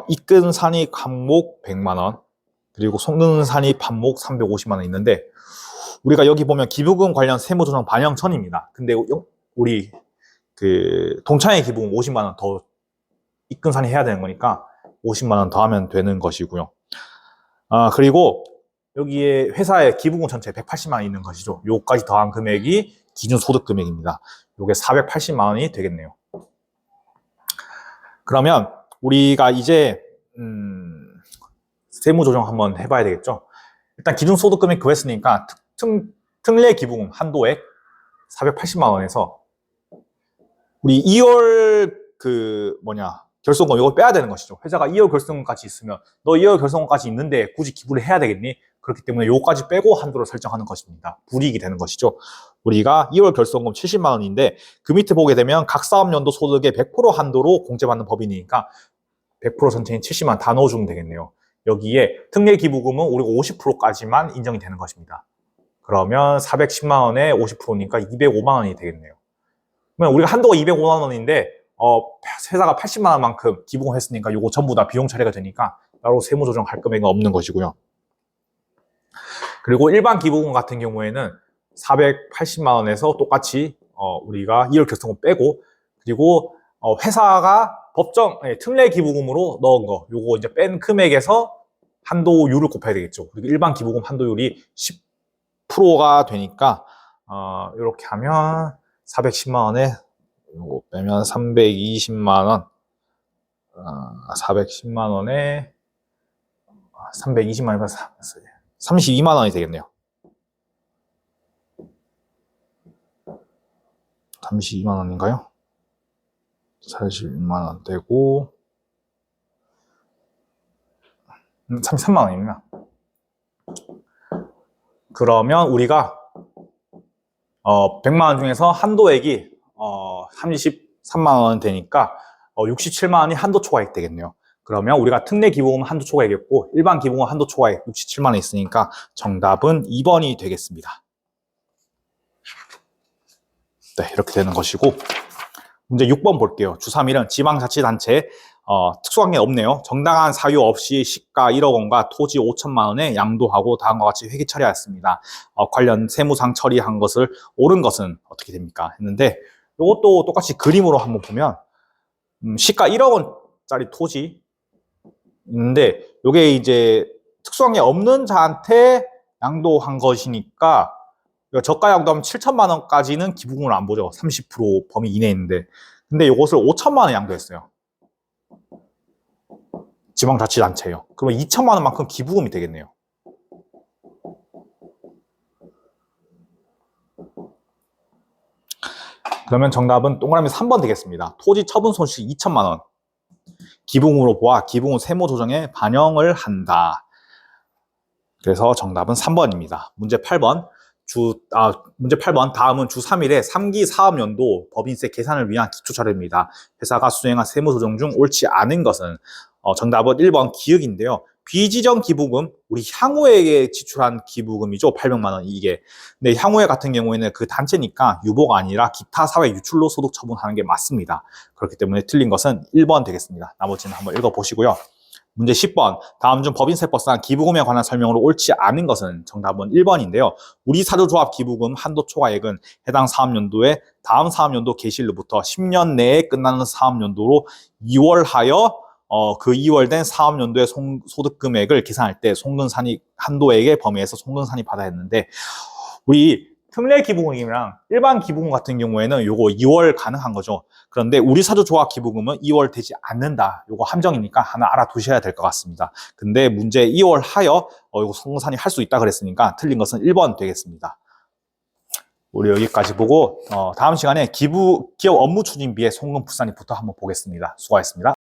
입금 산입 한목 100만 원, 그리고 송금 산입 한목 350만 원 있는데, 우리가 여기 보면 기부금 관련 세무조정 반영 전입니다. 근데 우리 그 동창회 기부금 50만 원 더 입금 산입해야 되는 거니까 50만 원 더 하면 되는 것이고요. 그리고 여기에 회사의 기부금 전체 180만 원 있는 것이죠. 요까지 더한 금액이 기준소득 금액입니다. 요게 480만 원이 되겠네요. 그러면 우리가 이제 세무조정 한번 해봐야 되겠죠. 일단 기준소득 금액 구했으니까 특례 기부금 한도액 480만 원에서 우리 2월 결손금 이걸 빼야 되는 것이죠. 회사가 2월 결손금까지 있으면 너 2월 결손금까지 있는데 굳이 기부를 해야 되겠니? 그렇기 때문에 요거까지 빼고 한도를 설정하는 것입니다. 불이익이 되는 것이죠. 우리가 2월 결손금 70만 원인데 그 밑에 보게 되면 각 사업연도 소득의 100% 한도로 공제받는 법인이니까 100% 전체인 70만 원 다 넣어주면 되겠네요. 여기에 특례 기부금은 우리가 50%까지만 인정이 되는 것입니다. 그러면 410만 원에 50%니까 205만 원이 되겠네요. 그러면 우리가 한도가 205만 원인데 회사가 80만 원만큼 기부금했으니까 요거 전부 다 비용 처리가 되니까 따로 세무조정할 금액은 없는 것이고요. 그리고 일반 기부금 같은 경우에는 480만 원에서 똑같이 우리가 2월 결손금 빼고, 그리고 회사가 특례 기부금으로 넣은 거 요거 이제 뺀 금액에서 한도율을 곱해야 되겠죠. 그리고 일반 기부금 한도율이 10%가 되니까 이렇게 하면 410만 원에 요거 빼면 320만 원, 410만 원에 320만 원에 32만 원이 되겠네요. 32만 원인가요? 41만 원 되고 33만 원입니다. 그러면 우리가 100만 원 중에서 한도액이 33만 원 되니까 67만 원이 한도 초과액 되겠네요. 그러면 우리가 특례 기부금 한도 초과액이었고 일반 기부금 한도 초과액 67만 원 있으니까 정답은 2번이 되겠습니다. 네, 이렇게 되는 것이고, 문제 6번 볼게요. 주3일은 지방자치단체 특수관계 없네요. 정당한 사유 없이 시가 1억 원과 토지 5천만 원에 양도하고 다음과 같이 회계 처리하였습니다. 관련 세무상 처리한 것을 옳은 것은 어떻게 됩니까? 했는데 이것도 똑같이 그림으로 한번 보면 시가 1억 원짜리 토지 있는데 이게 이제 특수관계 없는 자한테 양도한 것이니까 저가 양도하면 7천만 원까지는 기부금을 안 보죠. 30% 범위 이내에 있는데, 근데 이것을 5천만 원 양도했어요. 지방자치단체요. 그러면 2천만 원만큼 기부금이 되겠네요. 그러면 정답은 동그라미 3번 되겠습니다. 토지 처분 손실 2천만 원. 기부금으로 보아 기부금 세무 조정에 반영을 한다. 그래서 정답은 3번입니다. 문제 8번. 문제 8번. 다음은 주 3일에 3기 사업연도 법인세 계산을 위한 기초자료입니다. 회사가 수행한 세무조정 중 옳지 않은 것은 정답은 1번 기획인데요. 비지정 기부금, 우리 향후에 지출한 기부금이죠. 800만 원 이게. 근데 향후에 같은 경우에는 그 단체니까 유보가 아니라 기타 사회 유출로 소득 처분하는 게 맞습니다. 그렇기 때문에 틀린 것은 1번 되겠습니다. 나머지는 한번 읽어보시고요. 문제 10번. 다음 중 법인세법상 기부금에 관한 설명으로 옳지 않은 것은 정답은 1번인데요. 우리 사조조합 기부금 한도 초과액은 해당 사업연도에 다음 사업연도 개시일로부터 10년 내에 끝나는 사업연도로 이월하여 그 이월된 사업연도의 소득금액을 계산할 때 송근산입 한도액의 범위에서 송근산입 받아야 했는데 우리 특례 기부금이랑 일반 기부금 같은 경우에는 요거 2월 가능한 거죠. 그런데 우리 사조조합 기부금은 2월 되지 않는다. 요거 함정이니까 하나 알아두셔야 될 것 같습니다. 근데 문제 2월 하여 요거 송근산입 할 수 있다 그랬으니까 틀린 것은 1번 되겠습니다. 우리 여기까지 보고 다음 시간에 기업 업무 추진비의 송금 부산입부터 한번 보겠습니다. 수고하셨습니다.